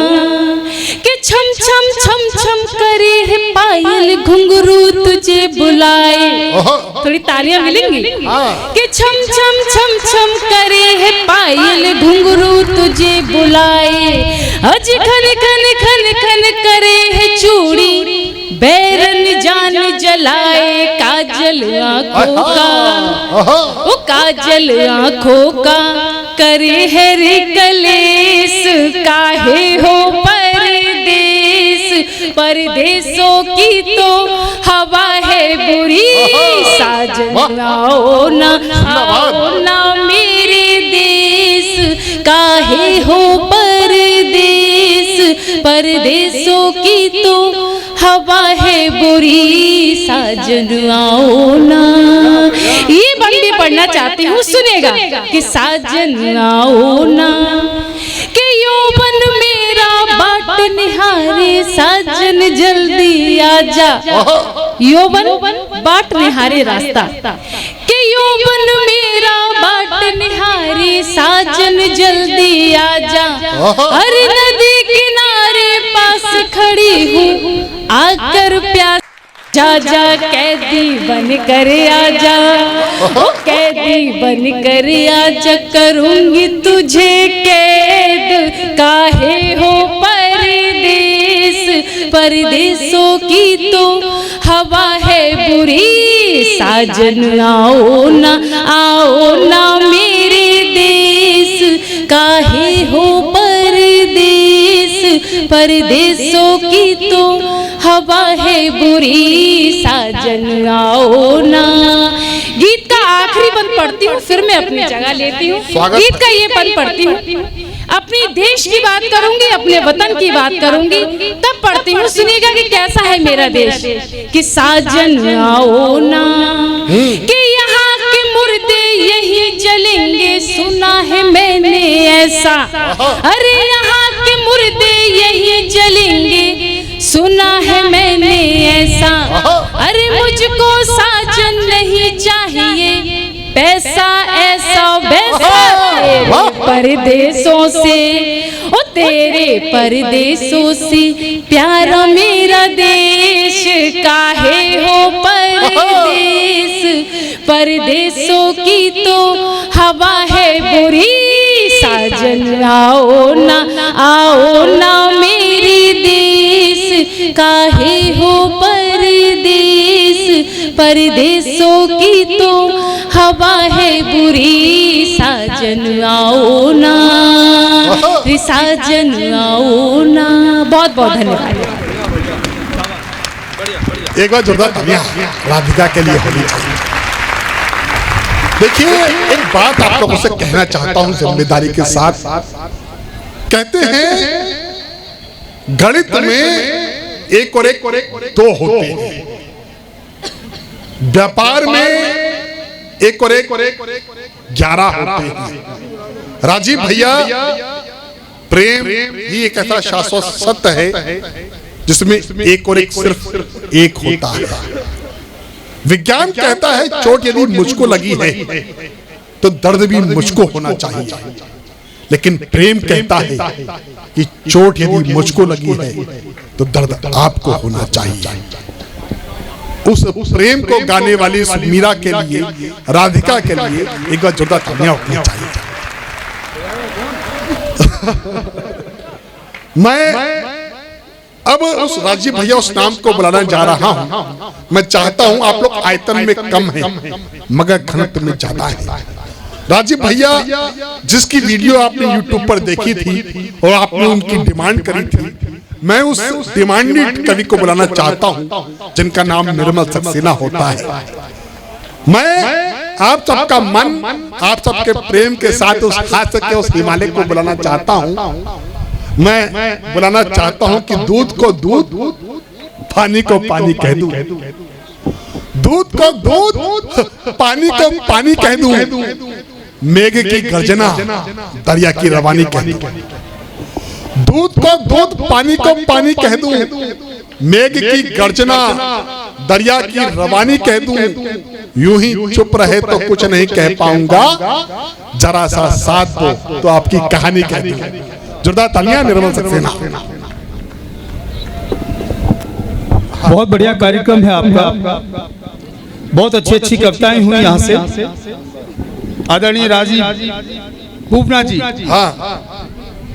कि छम छम छम छम करे है पायल घुंघरू तुझे बुलाए। थोड़ी तालियां मिलेंगी। कि छम छम छम छम करे है पायल घुंघरू तुझे बुलाए, अज खन खन खन खन करे है चूड़ी बैरन जान जलाए। काज काजल आँखों का, ओ काजल आँखों का करे है रे कलेस, काहे हो परदेस, परदेसों की तो हवा है बुरी, साजन आओ ना मेरे देश, काहे हो परदेस, परदेसों की तो हवा है बुरी, साजन आओ ना। ये बंदी पढ़ना चाहती हूँ, सुनेगा कि साजन आओ ना, कि यौवन मेरा बाट निहारे, साजन जल्दी आजा, यौवन बाट निहारे रास्ता, कि यौवन मेरा बाट निहारे, साजन जल्दी आजा, अरे नदी किनारे पास खड़ी हूँ, आकर प्यास जा जा, कैदी बन कर आजा, ओ कैदी बन कर आजा, करूंगी तुझे कैद, काहे हो परदेस, परदेसों की तो हवा है बुरी, साजन आओ ना मेरे देश, काहे हो परदेस, परदेसों की तो हवा है बुरी, साजन आओ ना। गीत का आखिरी पद पढ़ती हूँ, फिर मैं अपनी जगह लेती हूँ। गीत का ये पद पढ़ती हूँ, अपनी देश की बात करूंगी, अपने वतन की बात करूंगी, तब पढ़ती हूँ, सुनिएगा कि कैसा है मेरा देश। कि साजन आओ ना, कि यहाँ के मुर्दे यही जलेंगे, सुना है मैंने ऐसा, अरे यहाँ के मुर्दे यही जलेंगे, सुना है मैंने ऐसा, अरे मुझको साजन नहीं चाहिए, पैसा ऐसा वैसा, परदेसों से, ओ तेरे परदेसों से प्यारा मेरा देश, काहे हो परदेस, परदेसों की तो हवा है बुरी, साजन आओ ना मेरे देश, काहे हो परदेस, परदेसों की तो हवा है बुरी, साजन आओ ना, साजन आओ ना। बहुत बहुत धन्यवाद। एक बार जोरदार तालियां राधिका के लिए होनी चाहिए। देखिए, एक बात आप लोगों से कहना चाहता हूं जिम्मेदारी के साथ। कहते हैं गणित में एक और एक दो होते हैं, व्यापार में एक और एक 11 होते हैं। राजीव भैया, प्रेम ही एक ऐसा शाश्वत सत्य है जिसमें एक और एक सिर्फ एक होता है। विज्ञान कहता है चोट यदि मुझको लगी है तो दर्द भी मुझको होना चाहिए, लेकिन प्रेम कहता है कि चोट यदि मुझको लगी है तो दर्द आपको होना चाहिए। उस प्रेम को गाने वाली इस मीरा के लिए, राधिका के लिए एक बार जोरदार तालियां होनी चाहिए। मैं अब उस राजीव भैया उस नाम को बुलाना जा रहा हूं। मैं चाहता हूं, आप लोग आयतन में कम हैं मगर घनत्व में ज्यादा है। राजीव भैया जिसकी वीडियो आपने YouTube पर देखी थी और आपने उनकी डिमांड करी थी, मैं उस डिमांडेड कवि को बुलाना चाहता हूं जिनका नाम निर्मल सक्सेना होता है। मैं आप सबका मन, आप सबके प्रेम के साथ उस हास्य के उस हिमालय को बुलाना चाहता हूं। मैं बुलाना चाहता हूं कि दूध को दूध, पानी को पानी कह दूं, दूध को दूध, पानी को पानी कह दूं, मेघ की गर्जना, दरिया की रवानी कह दूं। दूध को दूध, पानी को पानी कह दूं, मेघ की गर्जना, दरिया की रवानी कह दूं। यूं ही चुप रहे तो कुछ नहीं कह पाऊंगा, जरा सा साथ दो तो आपकी कहानी कह दूं। जोरदार तालियां निर्मल सक्सेना। बहुत बढ़िया कार्यक्रम है आपका, बहुत अच्छी अच्छी कविताएं हुई यहाँ से। आदरणीय राजीव बुबना जी, हाँ,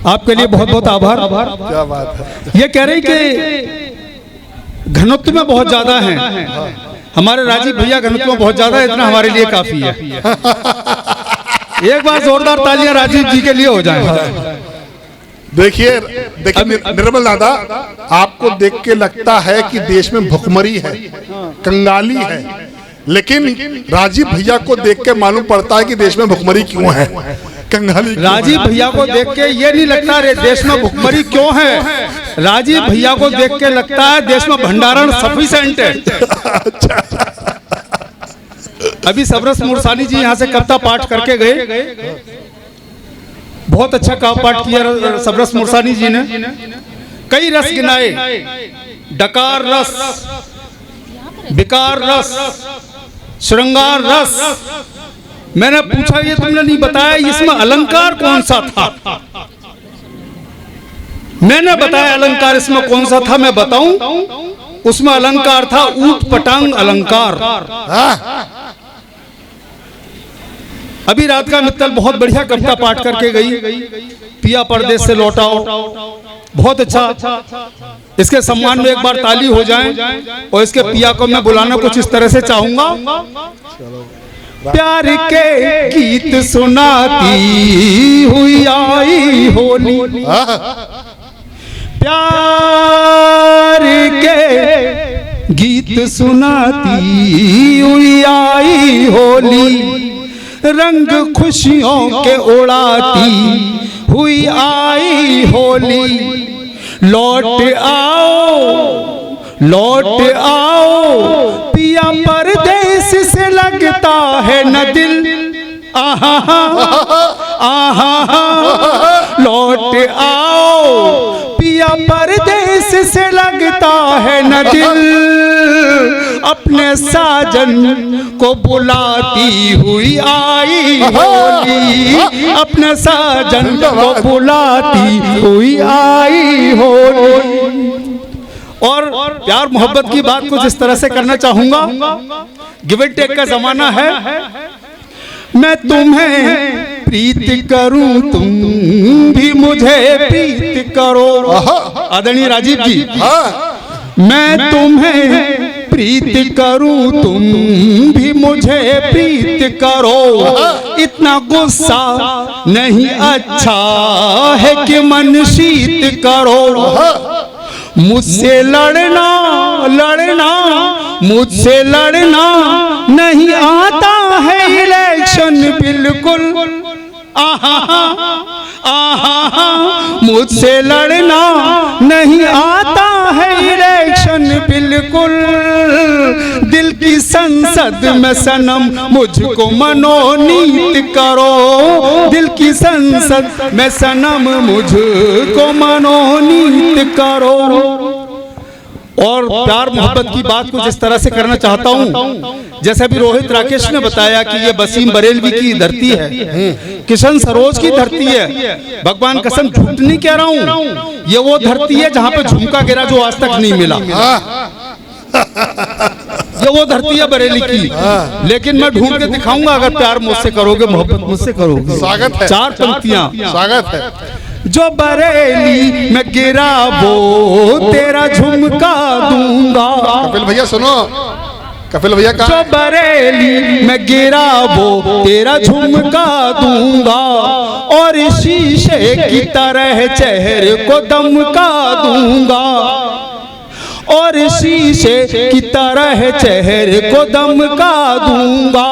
आपके लिए बहुत बहुत आभार। क्या बात है। ये कह रहे हैं कि घनत्व में बहुत ज्यादा है, हमारे राजीव भैया घनत्व में बहुत ज्यादा है, इतना हमारे लिए काफी है। एक बार जोरदार तालियां राजीव जी के लिए हो जाए। देखिए निर्मल दादा, आपको देख के लगता है कि देश में भुखमरी है, कंगाली है, लेकिन राजीव भैया को देख के मालूम पड़ता है कि देश में भुखमरी क्यों है, कंगाली क्यों राजीव है। भैया को देख के ये नहीं लगता रे देश में भुखमरी क्यों है, राजीव भैया को देख के लगता है देश में भंडारण सफिशिएंट है। अभी सबरस मुरसानी जी यहाँ से कविता पाठ करके गए, बहुत अच्छा पाठ किया सबरस मुरसानी जी ने। कई रस गिनाए, डकार रस, विकार रस, श्रृंगार रस। मैंने पूछा ये तुमने नहीं बताया इसमें अलंकार कौन सा था। मैंने बताया अलंकार इसमें कौन सा था, मैं बताऊं। उसमें अलंकार था ऊट पटांग अलंकार। अभी रात का मित्तल बहुत बढ़िया कविता पाठ करके गई, पिया परदेश से लौटाओ, बहुत अच्छा। इसके सम्मान में एक बार ताली हो जाए। और इसके पिया को मैं बुलाना कुछ इस तरह से चाहूंगा। प्यार के गीत सुनाती हुई आई होली, प्यार के गीत सुनाती हुई आई होली, रंग खुशियों के उड़ाती हुई आई होली। लौट आओ पिया परदेस से लगता है न दिल, आहा आहा। लौट आओ पिया परदेस से लगता है न दिल, अपने साजन को बुलाती हुई आई होली, अपने साजन को बुलाती हुई आई होली। और प्यार मोहब्बत की बात कुछ इस तरह से करना चाहूंगा। गिव एंड टेक का जमाना है। मैं तुम्हें प्रीत करूं, तुम भी मुझे प्रीत करो। आदरणीय राजीव जी, मैं तुम्हें प्रीत करूं, तुम भी मुझे प्रीत करो। इतना गुस्सा नहीं अच्छा है कि मन शीत करो। मुझसे लड़ना मुझसे लड़ना नहीं आता है इलेक्शन बिल्कुल, आहा आहा। मुझसे लड़ना नहीं आता है इलेक्शन बिल्कुल, दिल की संसद में सनम मुझको मनोनीत करो। दिल की संसद में सनम मुझको मनोनीत करो। और प्यार मोहब्बत की बात कुछ इस तरह से करना चाहता हूँ। जैसे अभी रोहित राकेश ने बताया कि ये वसीम बरेलवी की धरती है, किशन सरोज की धरती है। भगवान कसम झूठ नहीं कह रहा हूँ, ये वो धरती है जहाँ पे झुमका गिरा जो आज तक नहीं मिला। ये वो धरती है बरेली की। लेकिन मैं ढूंढ के दिखाऊंगा अगर प्यार मुझसे करोगे, मोहब्बत मुझसे करोगे। स्वागत है। 4 पंक्तियां। स्वागत है। जो बरेली में गिरा वो तेरा झुमका दूंगा। कपिल भैया सुनो, कपिल भैया का जो बरेली में गिरा वो तेरा झुमका दूंगा, और शीशे की तरह चेहरे को दमका दूंगा, और शीशे की तरह चेहरे को दमका दूंगा।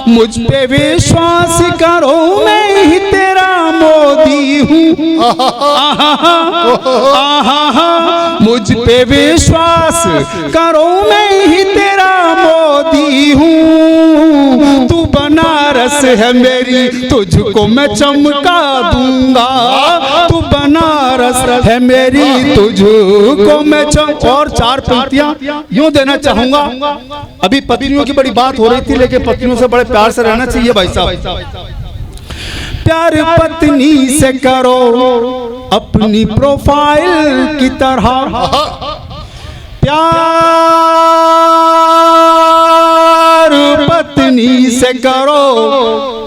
मुझ पे विश्वास करो, मैं ही तेरा मोदी हूँ, आहा। मुझ पे विश्वास करो, मैं ही तेरा मोदी हूँ। तू बनारस है मेरी, तुझको मैं चमका दूंगा। तू बनारस है मेरी, तुझको मैं और 4 पंक्तियां यूं देना चाहूंगा। अभी पत्नियों की बड़ी बात हो रही थी, लेकिन पत्नियों से बड़े प्यार से रहना चाहिए भाई साहब। प्यार पत्नी से करो अपनी प्रोफाइल की तरह, प्यार पत्नी से करो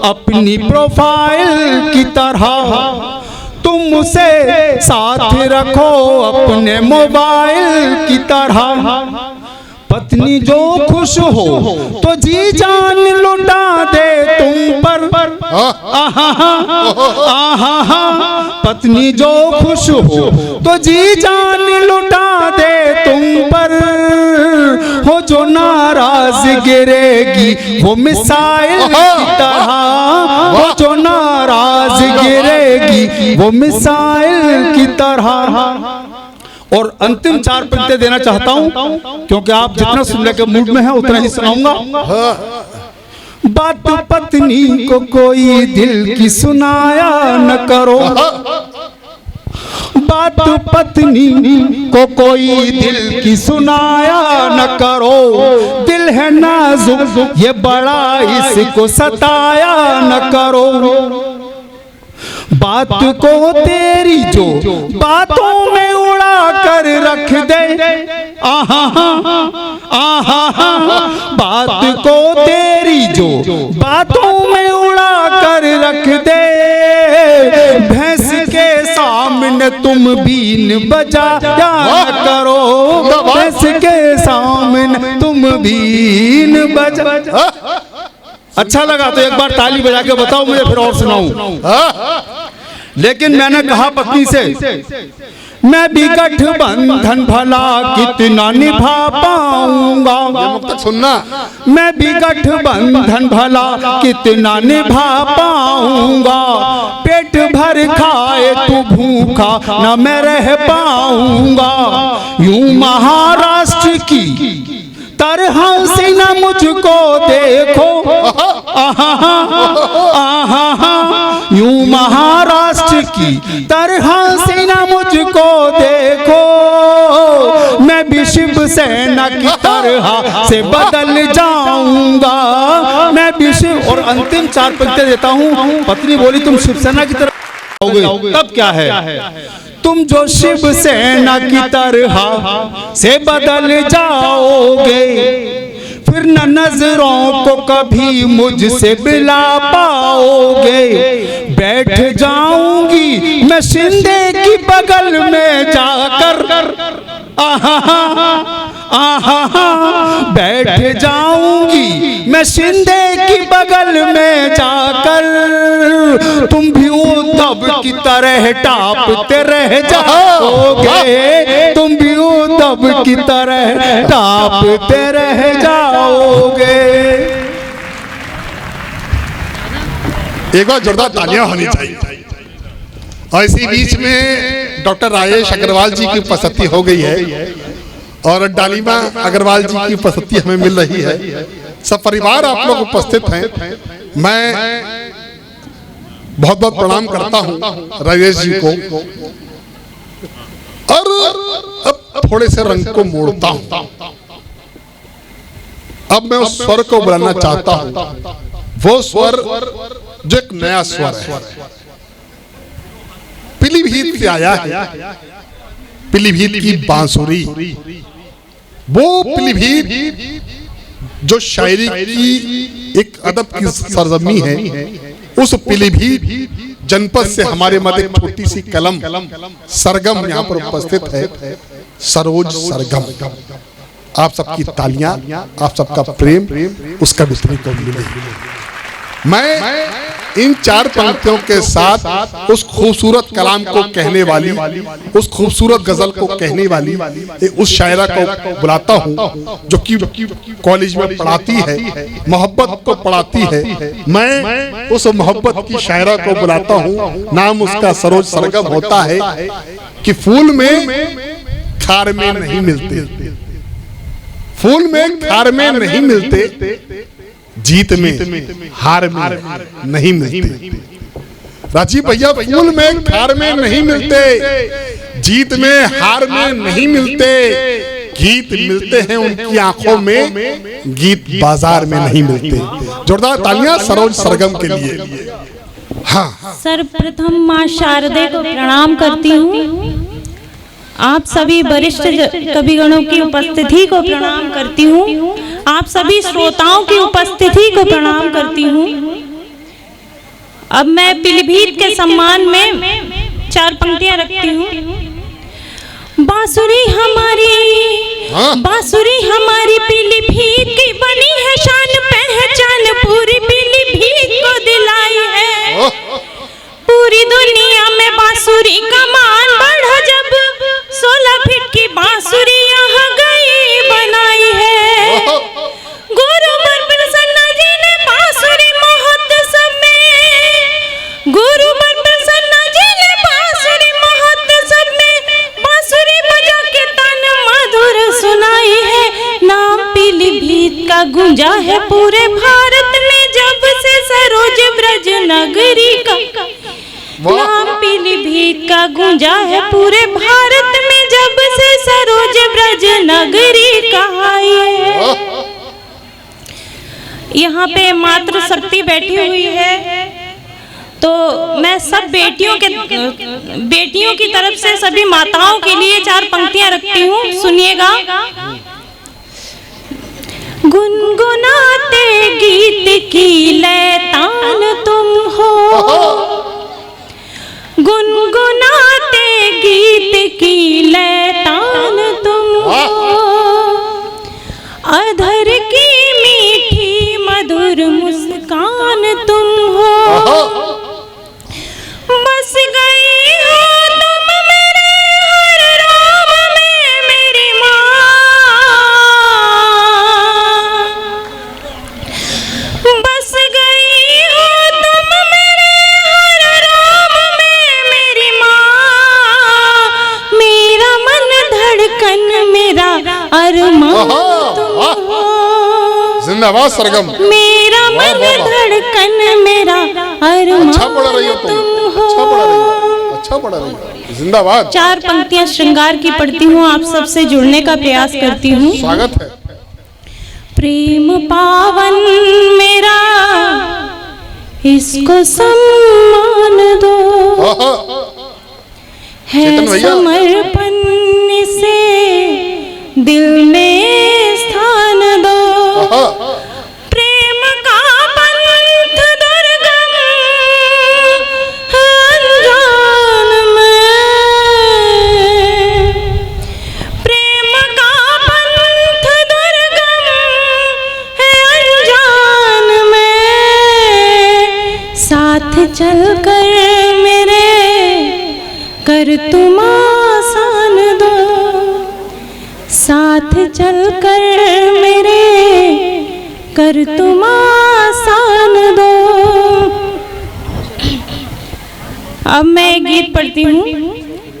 अपनी प्रोफाइल की तरह। तुम उसे साथ रखो अपने मोबाइल की तरह। पत्नी जो खुश हो तो जी जान लुटा दे तुम पर। आहा आहा पत्नी जो खुश हो तो जी जान लुटा दे तुम पर। हो जो नाराज गिरेगी वो मिसाइल की तरह, हो जो नाराज गिरेगी वो मिसाइल की तरह। और अंतिम 4 पंक्तियां देना चाहता हूं क्योंकि आप जितना सुनने के मूड में हैं उतना ही सुनाऊंगा। बात पत्नी को कोई दिल की सुनाया न करो, बात पत्नी को कोई दिल की सुनाया न करो। दिल है नाजुक ये बड़ा इसको सताया न करो। बात को तेरी जो बातों में उड़ा कर रख दे। आहा आहा बात को तेरी जो बातों में उड़ा कर रख दे। भैंस के सामने तुम बीन बजाया न करो, भैंस के सामने तुम बीन बजा। अच्छा लगा तो एक बार ताली बजा के बताओ मुझे, फिर और सुनाऊं। लेकिन मैंने कहा पत्नी से मैं भी गठबंधन भला कितना निभा पाऊंगा। सुनना, मैं भी गठबंधन भला कितना निभा पाऊंगा। पेट भर खाए तू भूखा न मैं रह पाऊंगा। यूं महाराष्ट्र की तरह से न मुझको देखो। आहा आहा यूं महाराष्ट्र की तरह से न मुझको देखो। मैं भी शिवसेना की तरह से बदल जाऊंगा। मैं भी शिव। और अंतिम 4 पंक्तियां देता हूं। पत्नी बोली तुम शिवसेना की तरह तब क्या है, तुम जो शिवसेना की तरह से बदल जाओगे फिर न नजरों को कभी मुझसे मिला पाओगे। बैठ जाऊंगी मैं शिंदे की बगल में जाकर। आहा आहा बैठ जाऊंगी मैं शिंदे की बगल में जाकर। तुम भी उद्धव की तरह टापते रह जाओगे, तुम भी उद्धव की तरह टापते रह जाओगे। एक बार जोरदार तालियां होनी चाहिए। और इसी बीच में डॉक्टर राजेश अग्रवाल जी की उपस्थिति हो गई है और डालिमा अग्रवाल जी की उपस्थिति हमें मिल रही है। सब परिवार आप लोग उपस्थित हैं। मैं बहुत बहुत प्रणाम करता हूं राजेश जी को। और अब थोड़े से रंग को मोड़ता हूं। अब मैं उस स्वर को बुलाना चाहता हूं, वो स्वर जो एक नया स्वर है, पीलीभीत से आया है। पीलीभीत की बांसुरी, वो पीलीभीत जो शायरी की एक अदब की सरजमी है, उस पीलीभीत जनपद से हमारे मध्य एक छोटी सी कलम सरगम यहाँ पर उपस्थित है, सरोज सरगम। आप सबकी तालियां, आप सबका प्रेम उसका वितरण को मिले। मैं इन 4 पंक्तियों के साथ उस खूबसूरत कलाम को कहने वाली, उस खूबसूरत गजल को कहने वाली उस शायरा को बुलाता हूँ जो कि कॉलेज में पढ़ाती है, मोहब्बत को पढ़ाती है। मैं उस मोहब्बत की शायरा को बुलाता हूँ। नाम उसका सरोज सरगम होता है कि फूल में खार में नहीं मिलते, फूल में खार में नहीं मिलते, जीत में हार में नहीं मिलते। राजीव भैया, फूल में खार में नहीं मिलते, जीत में हार में नहीं मिलते, गीत मिलते हैं उनकी आंखों में, गीत बाजार में नहीं मिलते। जोरदार तालियां सरोज सरगम के लिए। हाँ, सर्वप्रथम माँ शारदे को प्रणाम करती हूँ। आप सभी वरिष्ठ कविगणों की उपस्थिति को प्रणाम करती हूँ। आप सभी श्रोताओं की उपस्थिति को प्रणाम करती हूँ। अब मैं पीलीभीत के सम्मान में 4 पंक्तियां रखती हूँ। बांसुरी हमारी बांसुरी हमारी पीलीभीत की बनी है शान पहचान पूरी पीलीभीत को दिलाई है। पूरी दुनिया में बांसुरी का मान बढ़ा जब 16 फीट की बांसुरी यहाँ गई बनाई है। गुरु प्रसन्ना जी ने बांसुरी महोत्सव में गुरु प्रसन्ना जी ने बांसुरी महोत्सव में बांसुरी बजा के तन मधुर सुनाई है। नाम पीलीभीत का गूंजा है पूरे भारत में जब से सरोज ब्रज नगरी का नाम पीलीभीत का गूंजा है पूरे भारत में जब से सरोज ब्रज नगरी का है। यहाँ पे मातृशक्ति बैठी हुई है तो मैं सब बेटियों की तरफ से सभी माताओं के लिए 4 पंक्तियां रखती हूँ, सुनिएगा। गुनगुनाते गीत की लैतान तुम हो गुनगुनाते गीत की लैतान तुम हो अधर की मीठी मधुर मुस्कान तुम हो बस गई हो तुम मेरे हर राम में मेरी माँ बस गई हो तुम मेरे हर राम में मेरी माँ मेरा मन धड़कन मेरा अरमान तुम हो जिंदाबाद सरगम मेरा मन धड़कन मेरा अरमान अच्छा पढ़ रही हो तुम अच्छा पढ़ रही हो जिंदाबाद। 4 पंक्तियां श्रृंगार की पढ़ती हूँ, आप सबसे जुड़ने का प्रयास करती हूँ। स्वागत है। प्रेम पावन मेरा इसको सम्मान दो है समर्पण से दिल में स्थान दो प्रेम का पंथ दुर्गम अनजान में प्रेम का पंथ दुर्गम है अनजान में साथ चलकर मेरे कर तुम आसान दो साथ चलकर मेरे कर तुम आसान दो। अब मैं एक गीत पढ़ती हूँ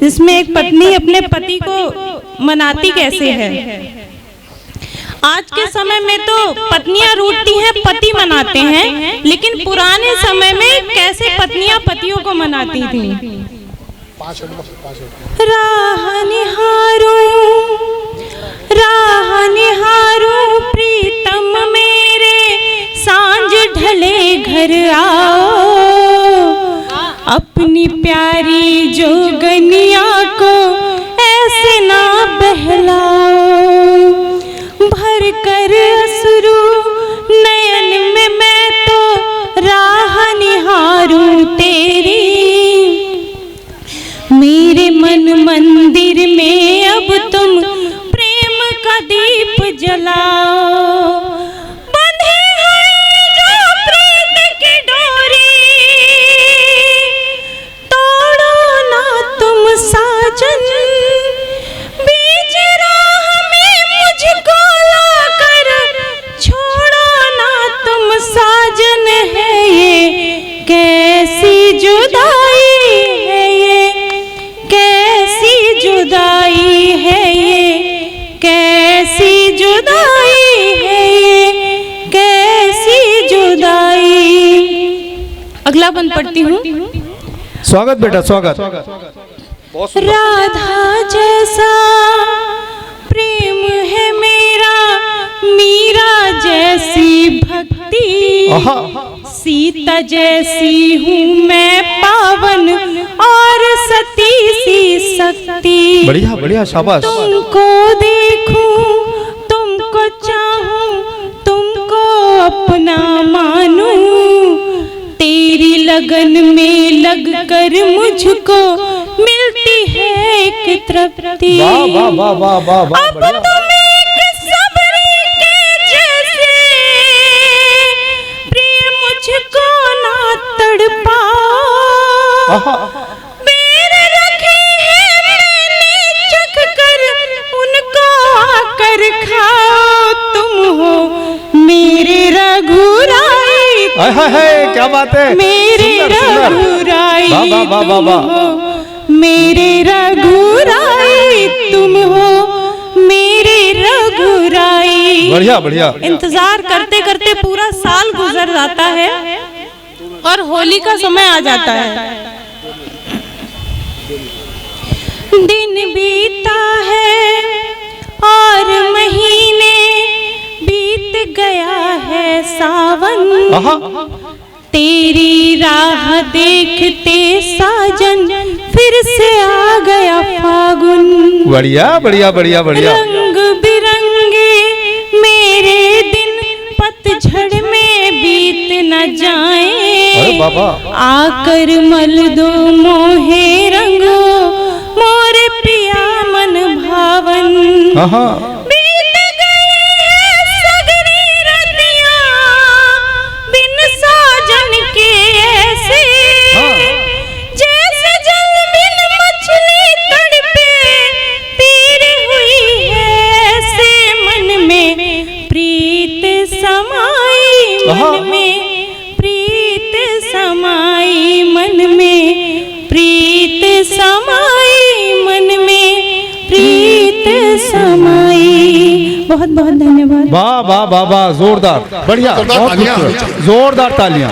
जिसमें एक पत्नी अपने पति को मनाती कैसे है। आज के समय में तो पत्नियां रूठती हैं पति मनाते हैं, लेकिन पुराने समय में कैसे पत्नियां पतियों को मनाती थी। राह निहारूं प्रीतम मेरे सांझ ढले घर आओ अपनी प्यारी जोगनिया को ऐसे ना बहलाओ भर कर असुरु नयन में मैं तो राह निहारूं तेरी मेरे मन मंदिर में अब तुम प्रेम का दीप जलाओ बंधे हुए जो प्रीत की डोरी तोड़ो ना तुम साजन बीच राह में मुझको लाकर छोड़ो ना तुम साजन है ये कैसी जुदाई है ये कैसी जुदाई है ये कैसी जुदाई है ये कैसी जुदाई। अगला बंद पढ़ती हूँ। स्वागत बेटा स्वागत। राधा जैसा प्रेम है मेरा मीरा जैसी भक्ति सीता जैसी हूँ मैं पावन और सती सी शक्ति बढ़िया बढ़िया शाबाश। तुमको देखूं तुमको चाहूं तुमको अपना मानूं तेरी लगन में लगकर मुझको मिलती है एक तृप्ति। वाह वाह वाह वाह वाह वाह, अब बढ़िया। तुम एक सबरी के जैसे प्रिय मुझको ना तड़पाओ। बेर रखे हैं मैंने चख कर उनको आकर खाओ। तुम हो मेरे रघुराई, हाय हाय हाय, क्या बात है, मेरे सुंदर, सुंदर। रघुराई वाह वाह वाह वाह तुम वाह। हो मेरे रघुराई, तुम हो मेरे रघुराई। बढ़िया बढ़िया। इंतजार करते करते पूरा साल गुजर जाता है और होली का समय आ जाता है। दिन बीता है और महीने बीत गया है सावन। आहा, तेरी राह देखते साजन फिर से आ गया फागुन। बढ़िया बढ़िया बढ़िया बढ़िया। रंग बिरंगे मेरे दिन पतझड़ में बीत न जाएं। अरे बाबा, आकर मल दो मोहे रंगो मोरे पिया मन भावन। आहा, बीत गई है सगरी रतियां बिन साजन के ऐसे। जैसे जल बिन मछली तड़पे तीर हुई है ऐसे। मन में प्रीत समाई, मन में प्रीत समाई, मन में प्रीत समाई, मन में प्रीत समाई। बहुत बहुत धन्यवाद। वाह वाह वाह वाह, जोरदार, बढ़िया, जोरदार बहुत तालियां। खूबसूरत, जोरदार तालियां।